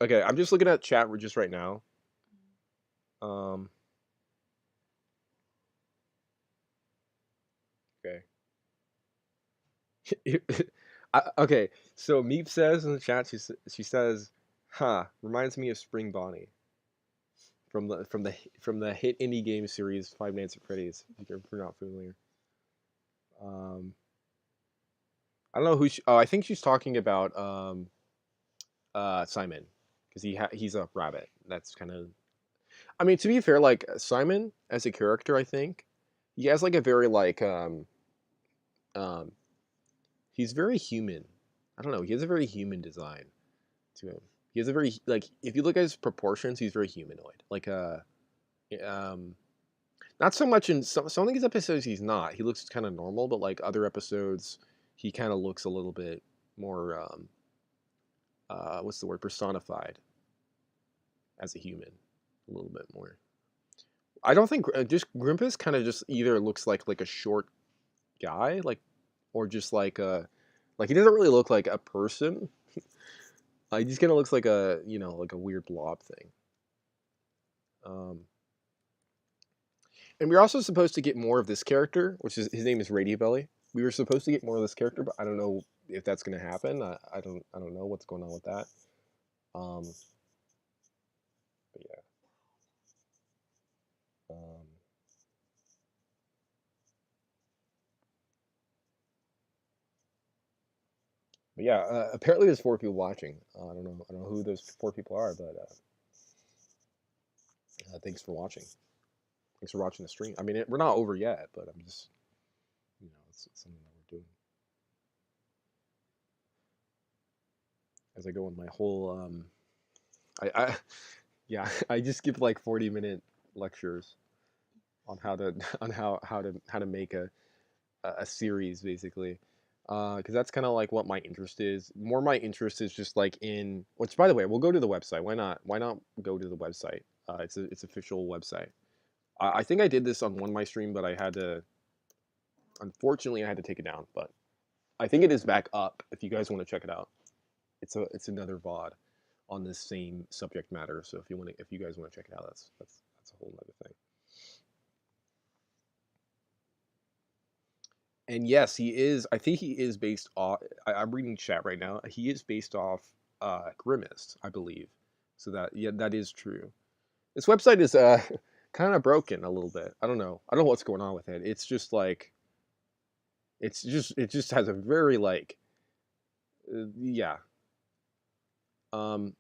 Okay, I'm just looking at chat just right now. Um, okay. Okay, so Meep says in the chat, she says, "Huh, reminds me of Spring Bonnie from the hit indie game series Five Nights at Freddy's. If you're not familiar, um, I don't know who. Oh, I think she's talking about Simon, because he's a rabbit. That's kind of. I mean, to be fair, like Simon as a character, I think he has like a very like um he's very human. I don't know. He has a very human design to him. He has a very like if you look at his proportions, he's very humanoid. Like um not so much in some of these episodes he's not. He looks kind of normal, but like other episodes he kind of looks a little bit more what's the word, personified as a human a little bit more. I don't think just Grimpus kind of just either looks like a short guy or just like he doesn't really look like a person. He just kind of looks like a like a weird blob thing. Um, and we're also supposed to get more of this character, which is his name is Radio Belly. We were supposed to get more of this character, but I don't know if that's going to happen. I don't know what's going on with that. Um, but yeah. Um, but yeah. Apparently, there's 4 people watching. I don't know. I don't know who those 4 people are, but thanks for watching. Thanks for watching the stream. I mean, we're not over yet, but I'm just it's something that we're doing as I go on my whole I yeah, I just give like 40-minute lectures on how to how to make a series basically, because that's kind of like what my interest is. More my interest is just like in which, by the way, we'll go to the website. Why not go to the website? It's official website. I think I did this on one of my stream, but I had to, unfortunately I had to take it down, but I think it is back up if you guys want to check it out. It's another VOD on this same subject matter. So if you guys want to check it out, that's a whole other thing. And yes, he is. I think he is based off. I'm reading chat right now. He is based off Grimmist, I believe. So yeah, that is true. This website is kind of broken a little bit. I don't know. I don't know what's going on with it. It's just like it just has a very like yeah. Um,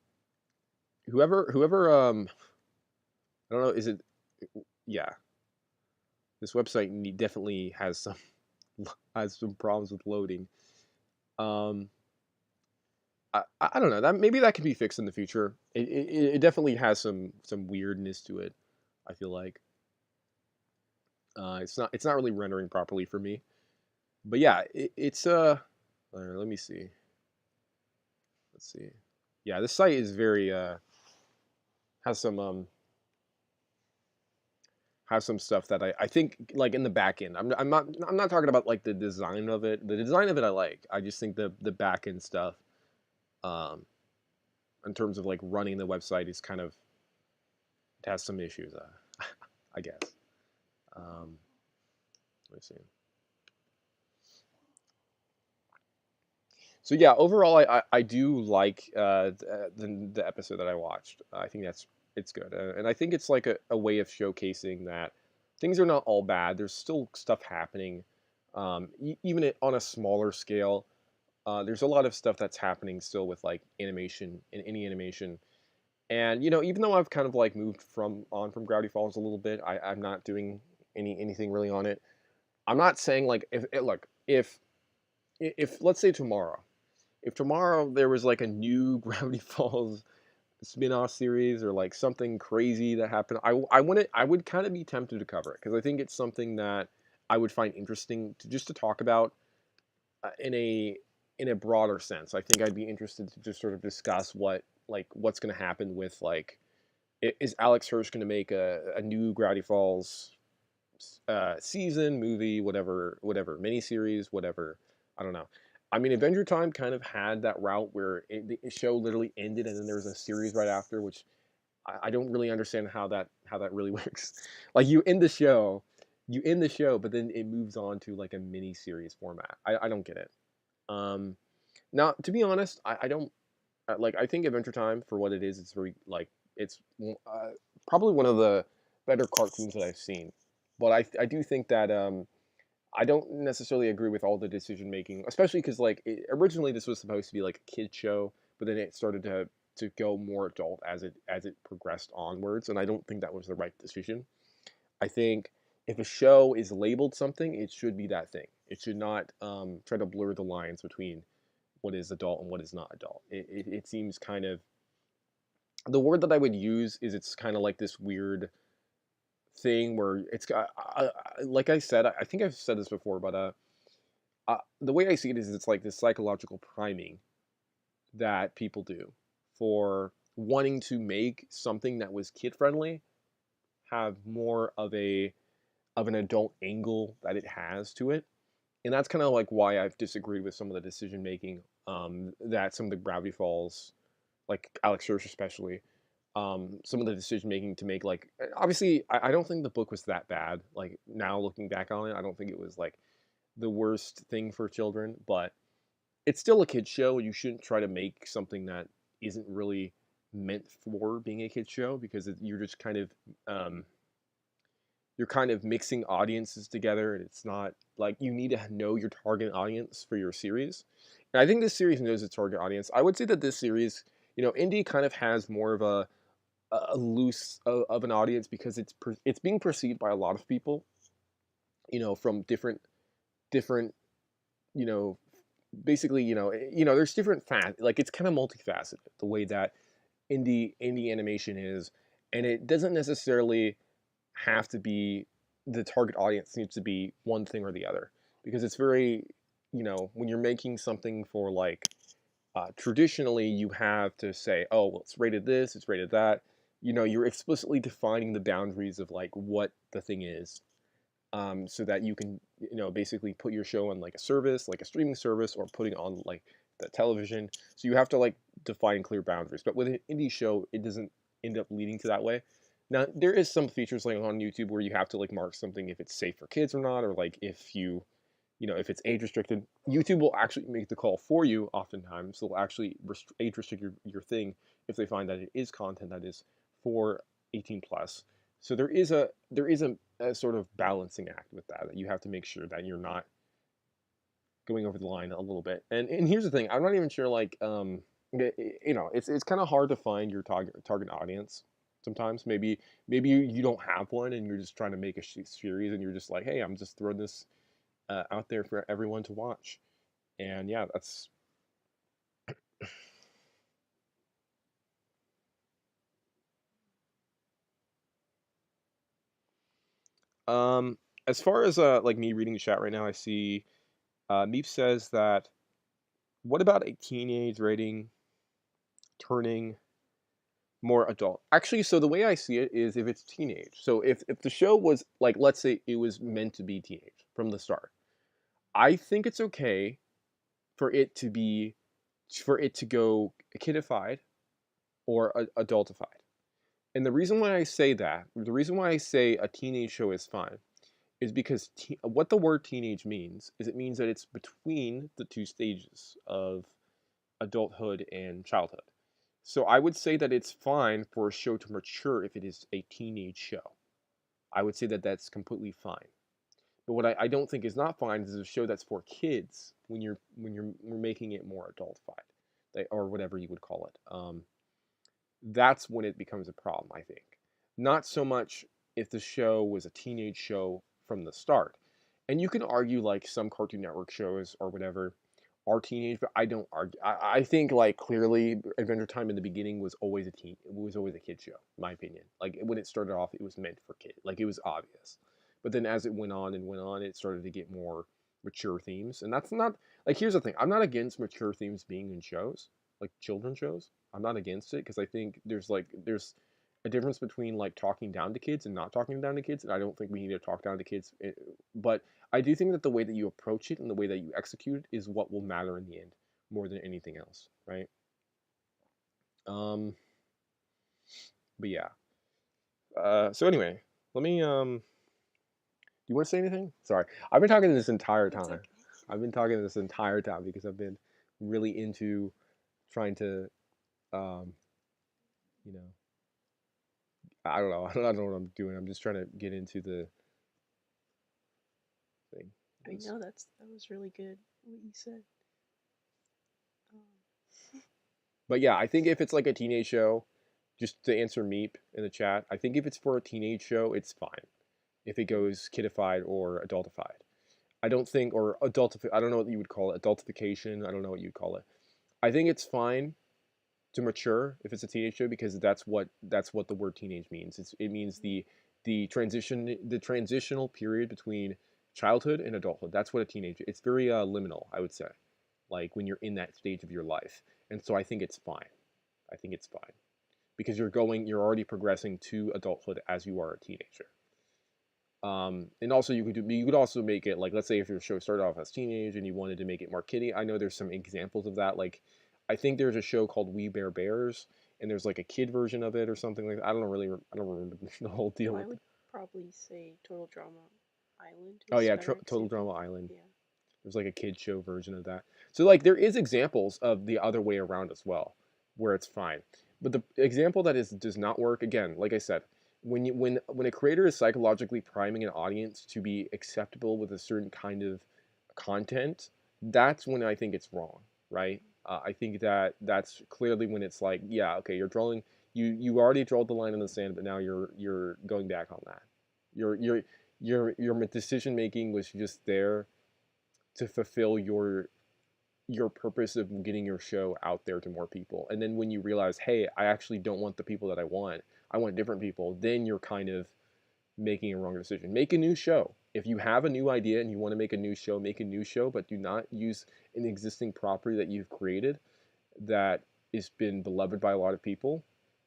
whoever I don't know. Is it yeah? This website definitely has some has some problems with loading. Um, I don't know, that maybe that can be fixed in the future. It definitely has some weirdness to it. I feel like it's not really rendering properly for me. But yeah, it's let me see. Let's see. Yeah, this site is very has some have some stuff that I think like in the back end. I'm not talking about like the design of it. The design of it I like. I just think the back end stuff, um, in terms of like running the website is kind of it has some issues. I guess. Um, let me see. So yeah, overall I do like the episode that I watched. I think it's good, and I think it's like a way of showcasing that things are not all bad. There's still stuff happening, even on a smaller scale. There's a lot of stuff that's happening still with like animation in any animation, and even though I've kind of like moved from Gravity Falls a little bit, I'm not doing anything really on it. I'm not saying like if look if let's say tomorrow. if tomorrow there was like a new Gravity Falls spin-off series or like something crazy that happened, I would kind of be tempted to cover it because I think it's something that I would find interesting to just to talk about in a broader sense. I think I'd be interested to just sort of discuss what's going to happen with like is Alex Hirsch going to make a new Gravity Falls season, movie, whatever, miniseries, whatever. I don't know. I mean, Adventure Time kind of had that route where the show literally ended and then there was a series right after, which I don't really understand how that really works. Like you end the show, but then it moves on to like a mini series format. I don't get it. Um, Now, to be honest, I don't like. I think Adventure Time for what it is, it's very like it's probably one of the better cartoons that I've seen. But I do think that I don't necessarily agree with all the decision making, especially because like originally this was supposed to be like a kid show, but then it started to go more adult as it progressed onwards, and I don't think that was the right decision. I think if a show is labeled something, it should be that thing. It should not try to blur the lines between what is adult and what is not adult. It seems kind of the word that I would use is it's kind of like this weird thing where it's got like I said, I think I've said this before, but the way I see it is it's like this psychological priming that people do for wanting to make something that was kid friendly have more of an adult angle that it has to it. And that's kind of like why I've disagreed with some of the decision making that some of the Gravity Falls, like Alex Hirsch especially, some of the decision making to make like obviously I don't think the book was that bad. Like now looking back on it, I don't think it was like the worst thing for children, but it's still a kids show. You shouldn't try to make something that isn't really meant for being a kids show because you're just um, you're kind of mixing audiences together and it's not like you need to know your target audience for your series. And I think this series knows its target audience. I would say that this series, indie kind of has more of a loose of an audience because it's being perceived by a lot of people, from different, you know, basically, there's different like it's kind of multifaceted the way that indie animation is, and it doesn't necessarily have to be the target audience needs to be one thing or the other because it's very when you're making something for like traditionally you have to say, oh well, it's rated this, it's rated that. You're explicitly defining the boundaries of like what the thing is, so that you can basically put your show on like a service, like a streaming service, or putting on like the television. So you have to like define clear boundaries. But with an indie show, it doesn't end up leading to that way. Now there is some features like on YouTube where you have to like mark something if it's safe for kids or not, or like if if it's age restricted. YouTube will actually make the call for you. Oftentimes they'll actually age restrict your thing if they find that it is content that is for 18 plus. So there is a sort of balancing act with that you have to make sure that you're not going over the line a little bit. And here's the thing, I'm not even sure like it's kind of hard to find your target audience sometimes. Maybe you don't have one and you're just trying to make a series and you're just like, hey, I'm just throwing this out there for everyone to watch. And yeah, that's um as far as like me reading the chat right now, I see Meep says that what about a teenage rating turning more adult? Actually, so the way I see it is if it's teenage. So if the show was like, let's say it was meant to be teenage from the start, I think it's okay for it to be for it to go kidified or adultified. And the reason why I say that, the reason why I say a teenage show is fine, is because what the word teenage means is it means that it's between the two stages of adulthood and childhood. So I would say that it's fine for a show to mature if it is a teenage show. I would say that that's completely fine. But what I don't think is not fine is a show that's for kids when you're making it more adultified, or whatever you would call it. That's when it becomes a problem, I think. Not so much if the show was a teenage show from the start. And you can argue like some Cartoon Network shows or whatever are teenage, but I don't argue. I think like clearly Adventure Time in the beginning was always it was always a kid show, in my opinion. Like when it started off, it was meant for kids. Like it was obvious. But then as it went on and went on, it started to get more mature themes. And that's not like here's the thing. I'm not against mature themes being in shows, like children shows. I'm not against it because I think there's a difference between like talking down to kids and not talking down to kids, and I don't think we need to talk down to kids. But I do think that the way that you approach it and the way that you execute it is what will matter in the end more than anything else, right? Um, but yeah. So anyway, let me do you want to say anything? Sorry, I've been talking this entire It's time. okay. I've been talking this entire time because I've been really into trying to, um, you know, I don't know. I don't know what I'm doing. I'm just trying to get into the thing. I know that was really good what you said. Um, But yeah, I think if it's like a teenage show, just to answer Meep in the chat, I think if it's for a teenage show, it's fine. If it goes kidified or adultified. I don't think, or adultified, I don't know what you would call it, adultification, I don't know what you'd call it. I think it's fine to mature if it's a teenage show because that's what the word teenage means. It means the transitional period between childhood and adulthood. That's what a teenager. It's very liminal, I would say, like when you're in that stage of your life. And so I think it's fine. I think it's fine because you're already progressing to adulthood as you are a teenager. And also you could also make it like let's say if your show started off as teenage and you wanted to make it more kiddie. I know there's some examples of that. Like I think there's a show called We Bare Bears, and there's like a kid version of it or something like that. I don't remember the whole deal well, I with it. would probably say Total Drama Island Oh is a yeah, better Total example. Drama Island. Yeah. There's like a kid show version of that. So like there is examples of the other way around as well, where it's fine. But the example that is does not work again, like I said, when a creator is psychologically priming an audience to be acceptable with a certain kind of content, that's when I think it's wrong, right? I think that that's clearly when it's like, yeah, okay, you already drew the line in the sand, but now you're going back on that. Your your your decision making was just there to fulfill your purpose of getting your show out there to more people. And then when you realize, hey, I actually don't want the people that I want different people, then you're kind of making a wrong decision. Make a new show. If you have a new idea and you want to make a new show, make a new show, but do not use an existing property that you've created that has been beloved by a lot of people.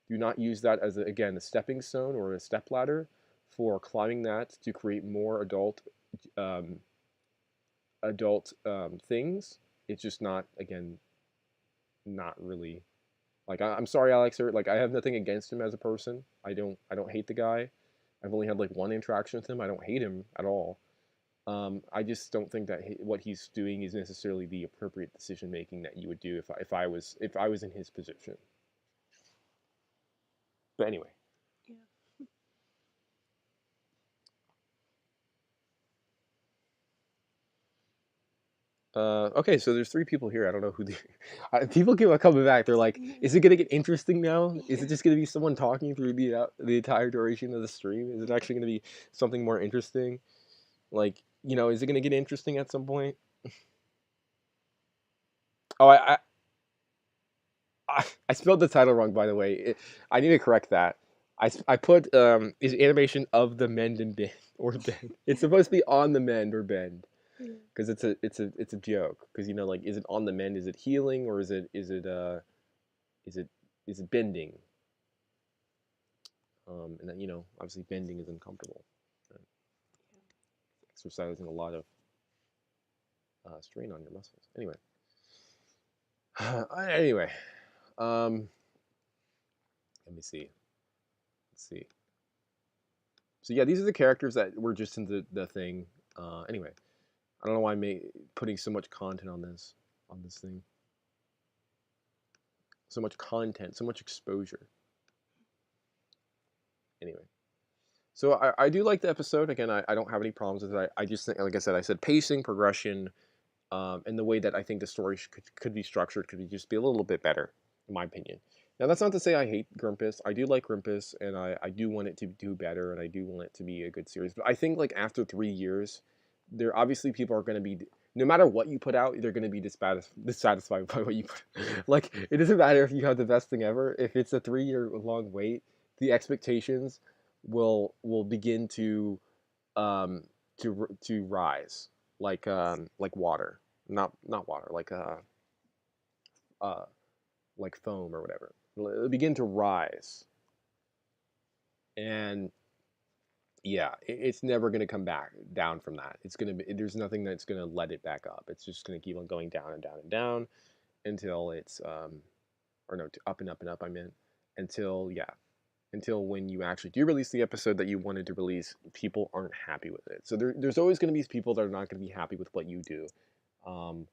Do not use that as, again, a stepping stone or a step ladder for climbing that to create more um, adult things. It's just not, again, not really like I'm sorry, Alex. Like I have nothing against him as a person. I don't hate the guy. I've only had like one interaction with him. I don't hate him at all. I just don't think that what he's doing is necessarily the appropriate decision making that you would do if I was in his position. But anyway, Yeah. okay, so there's three people here. I don't know who the people keep coming back. They're like, is it gonna get interesting now? Is it just gonna be someone talking through the entire duration of the stream? Is it actually gonna be something more interesting? Like, is it gonna get interesting at some point? Oh, I spelled the title wrong, by the way. I need to correct that. I put is animation of the mend and bend or bend. It's supposed to be on the mend or bend Yeah. because it's a joke. Because like, is it on the mend? Is it healing or is it is it bending? And then obviously bending is uncomfortable. Right? Exercising a lot of strain on your muscles. Anyway, anyway, um, let me see. Let's see. So yeah, these are the characters that were just in the thing. Anyway, I don't know why I'm putting so much content on this thing. So much content, so much exposure. Anyway, so I do like the episode. Again, I don't have any problems with it. I just think, like I said, pacing, progression, and the way that I think the story could be structured could just be a little bit better, in my opinion. Now, that's not to say I hate Grimpus. I do like Grimpus, and I do want it to do better, and I do want it to be a good series. But I think, like, after 3 years, there obviously people are going to be no matter what you put out, they're going to be dissatisfied by what you put. Like, it doesn't matter if you have the best thing ever. If it's a 3 year long wait, the expectations will begin um to rise like water, not water, uh like foam or whatever. It'll begin to rise, and yeah, it's never going to come back down from that. It's going to be, there's nothing that's going to let it back up. It's just going to keep on going down and down and down until it's or no, up and up and up, I meant, until, yeah, until when you actually do release the episode that you wanted to release, people aren't happy with it. So there's always going to be people that are not going to be happy with what you do. um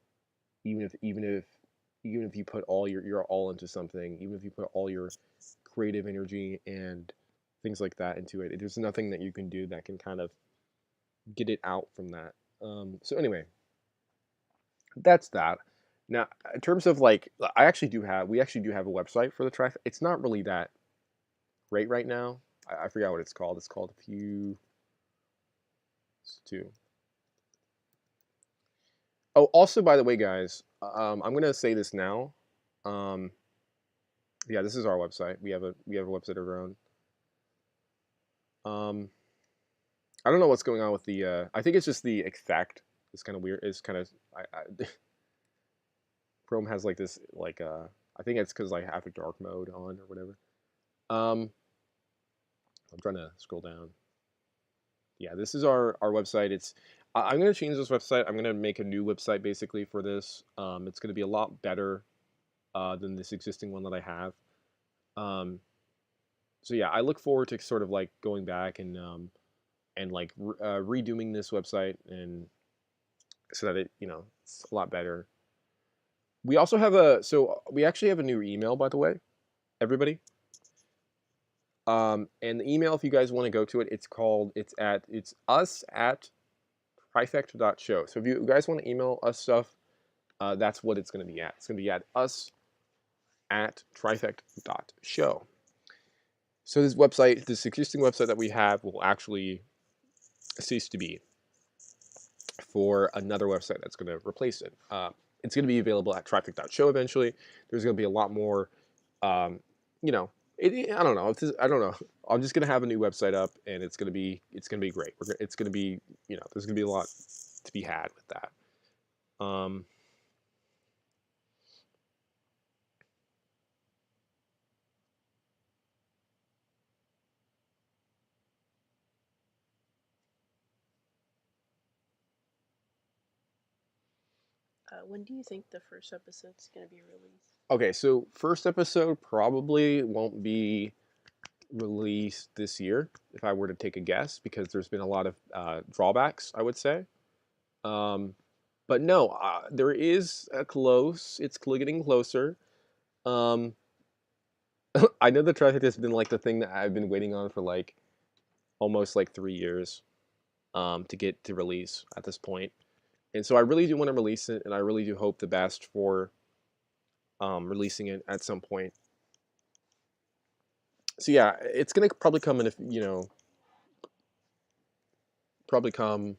even if you put all your all into something, even if you put all your creative energy and things like that into it, there's nothing that you can do that can kind of get it out from that. So anyway, that's that. Now, in terms of like, we actually do have a website for the Trifecta. It's not really that great right now. I forgot what it's called. It's called a few. It's two. Oh, also, by the way, guys, I'm gonna say this now. Um, yeah, this is our website. We have a website of our own. Um, I don't know what's going on with the. I think it's just the effect. It's kind of weird. It's kind of. Chrome has like this I think it's because I have a dark mode on or whatever. Um, I'm trying to scroll down. Yeah, this is our website. I'm gonna change this website. I'm gonna make a new website basically for this. It's gonna be a lot better than this existing one that I have. Um, so yeah, I look forward to sort of like going back and like redoing this website, and so that it's a lot better. We also have we actually have a new email, by the way, everybody. And the email, if you guys want to go to it, it's us at trifecta.show. So if you guys want to email us stuff, that's what it's going to be at. It's going to be at us at trifecta.show. So this existing website that we have will actually cease to be for another website that's going to replace it. It's going to be available at trifecta.show eventually. There's going to be a lot more, um, you know, I don't know. I don't know. I'm just going to have a new website up, and it's going to be great. It's going to be, there's going to be a lot to be had with that. When do you think the first episode's going to be released? Okay, so first episode probably won't be released this year, if I were to take a guess, because there's been a lot of drawbacks, I would say. But no, there is a close. It's getting closer. Um, I know the traffic has been like the thing that I've been waiting on for like almost like 3 years to get to release at this point. And so I really do want to release it, and I really do hope the best for releasing it at some point. So yeah, it's gonna probably come in probably come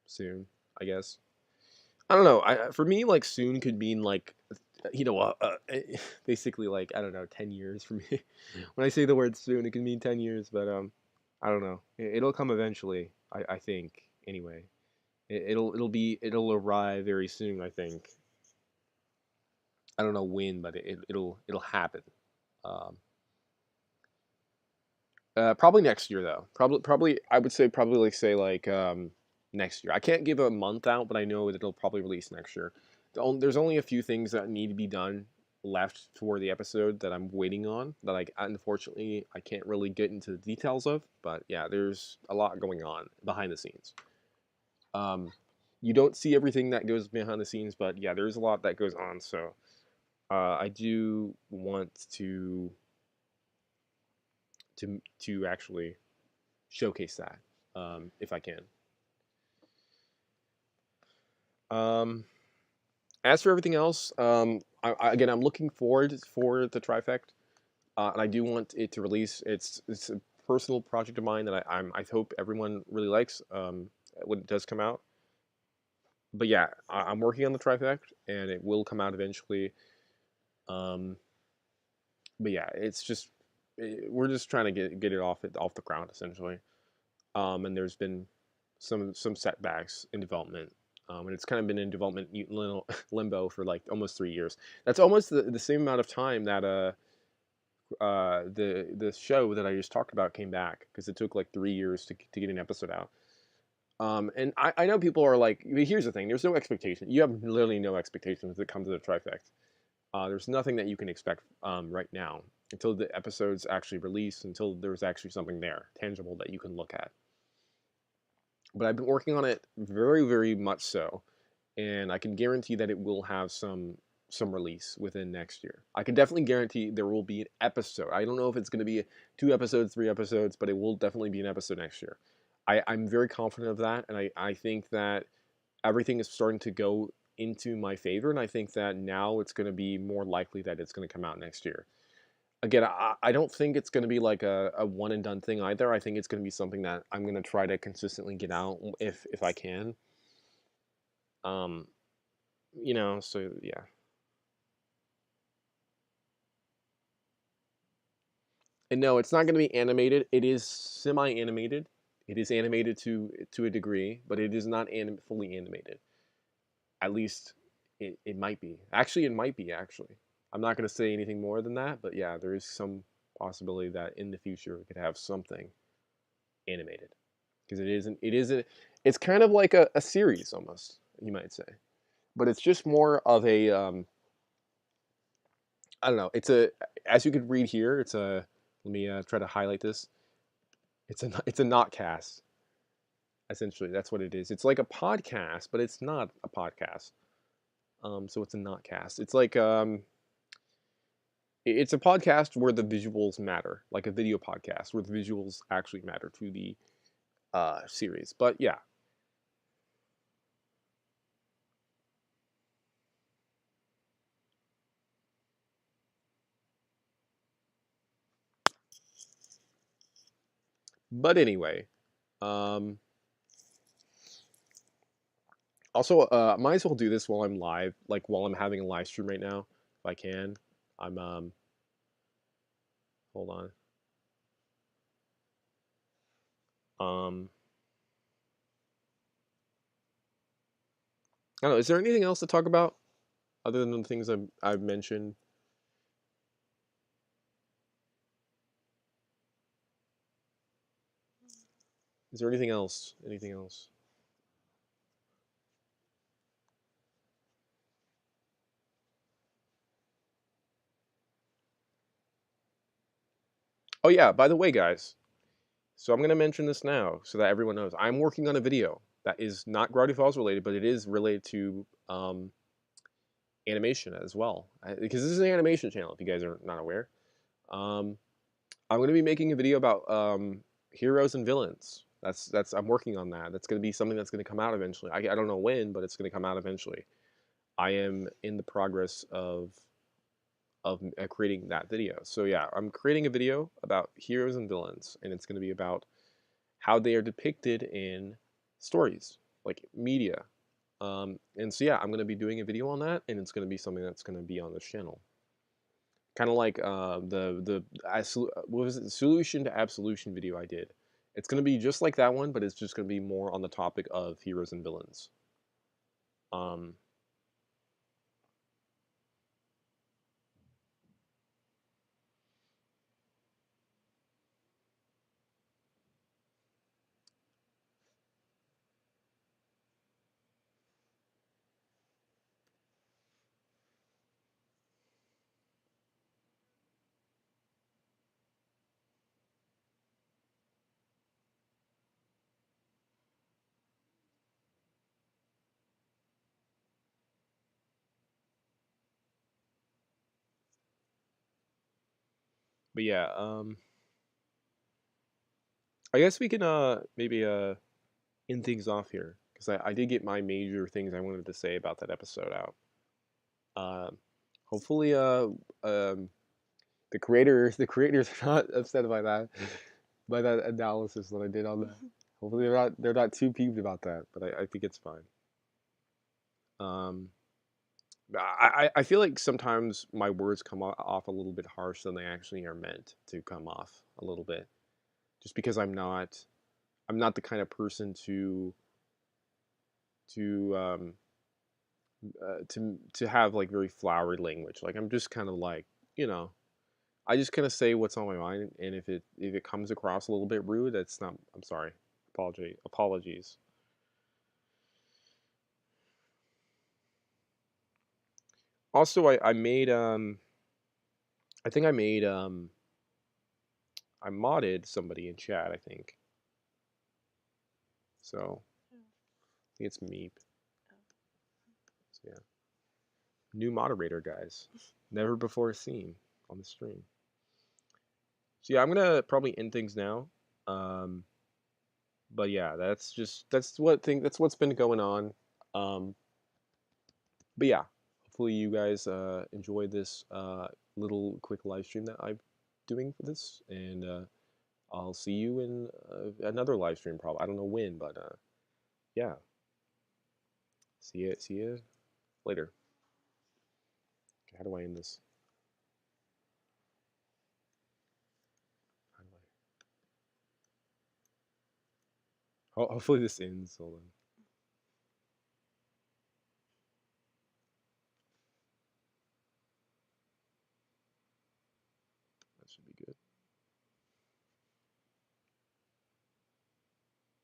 soon, I guess. I don't know. For me, like soon could mean like, basically like I don't know, 10 years for me. When I say the word soon, it can mean 10 years, but I don't know. It'll come eventually. I think anyway. It'll arrive very soon. I think. I don't know when, but it'll happen. Um, Probably next year though. Probably I would say probably like say like next year. I can't give a month out, but I know that it'll probably release next year. There's only a few things that need to be done left for the episode that I'm waiting on that unfortunately I can't really get into the details of. But yeah, there's a lot going on behind the scenes. You don't see everything that goes behind the scenes, but yeah, there's a lot that goes on. So I do want to actually showcase that if I can. As for everything else, again, I'm looking forward for the Trifect, and I do want it to release. It's a personal project of mine that I hope everyone really likes when it does come out. but yeah, I'm working on the Trifect, and it will come out eventually. Um, but yeah, it's just we're just trying to get it off the ground essentially. And there's been some setbacks in development, and it's kind of been in development limbo for like almost 3 years. That's almost the same amount of time that the show that I just talked about came back, because it took like 3 years to get an episode out. And I know people are like, here's the thing: there's no expectation. You have literally no expectations when it comes to the Trifect. There's nothing that you can expect right now until the episodes actually release, until there's actually something there, tangible, that you can look at. But I've been working on it very, very much so, and I can guarantee that it will have some release within next year. I can definitely guarantee there will be an episode. I don't know if it's going to be 2 episodes, 3 episodes, but it will definitely be an episode next year. I'm very confident of that, and I think that everything is starting to go into my favor, and I think that now it's going to be more likely that it's going to come out next year. Again, I don't think it's going to be like a one and done thing either. I think it's going to be something that I'm going to try to consistently get out if I can. Um, so yeah. And no, it's not going to be animated. It is semi-animated. It is animated to a degree, but it is not fully animated. At least it might be. Actually, it might be actually. I'm not going to say anything more than that, but yeah, there is some possibility that in the future we could have something animated, because it's kind of like a series almost, you might say, but it's just more of a I don't know. It's a, as you could read here, it's a, let me try to highlight this. It's a not cast. Essentially, that's what it is. It's like a podcast, but it's not a podcast. So it's a not cast. It's like it's a podcast where the visuals matter, like a video podcast where the visuals actually matter to the series. But yeah, but anyway, um, also might as well do this while I'm live, like while I'm having a live stream right now, if I can. I'm hold on. Um, I don't know. Is there anything else to talk about other than the things I've mentioned? Is there anything else? Anything else? Oh yeah, by the way, guys. So I'm gonna mention this now so that everyone knows. I'm working on a video that is not Gravity Falls related, but it is related to animation as well. Because this is an animation channel, if you guys are not aware. Um, I'm gonna be making a video about heroes and villains. That's I'm working on that. That's gonna be something that's gonna come out eventually. I don't know when, but it's gonna come out eventually. I am in the progress of creating that video. So yeah, I'm creating a video about heroes and villains, and it's going to be about how they are depicted in stories, like media. And so yeah, I'm going to be doing a video on that, and it's going to be something that's going to be on this channel. Kind of like what was it, solution to absolution video I did. It's going to be just like that one, but it's just going to be more on the topic of heroes and villains. Um, but yeah, I guess we can maybe end things off here, because I did get my major things I wanted to say about that episode out. Uh, hopefully, the creators are not upset by that analysis that I did on that. Hopefully, they're not too peeved about that. But I think it's fine. Um, I feel like sometimes my words come off a little bit harsh than they actually are meant to come off a little bit, just because I'm not the kind of person to to have like very flowery language. Like I'm just kind of like, you know, I just kind of say what's on my mind, and if it comes across a little bit rude, that's not. I'm sorry. Apologies. Also, I made I think I modded somebody in chat. I think so. I think it's Meep. So yeah, new moderator, guys. Never before seen on the stream. So yeah, I'm gonna probably end things now. Um, but yeah, that's what's been going on. Um, but yeah, hopefully you guys enjoyed this little quick live stream that I'm doing for this, and I'll see you in another live stream. Probably I don't know when, but yeah, see you later. How do I end this? How do hopefully this ends. Hold on, that should be good.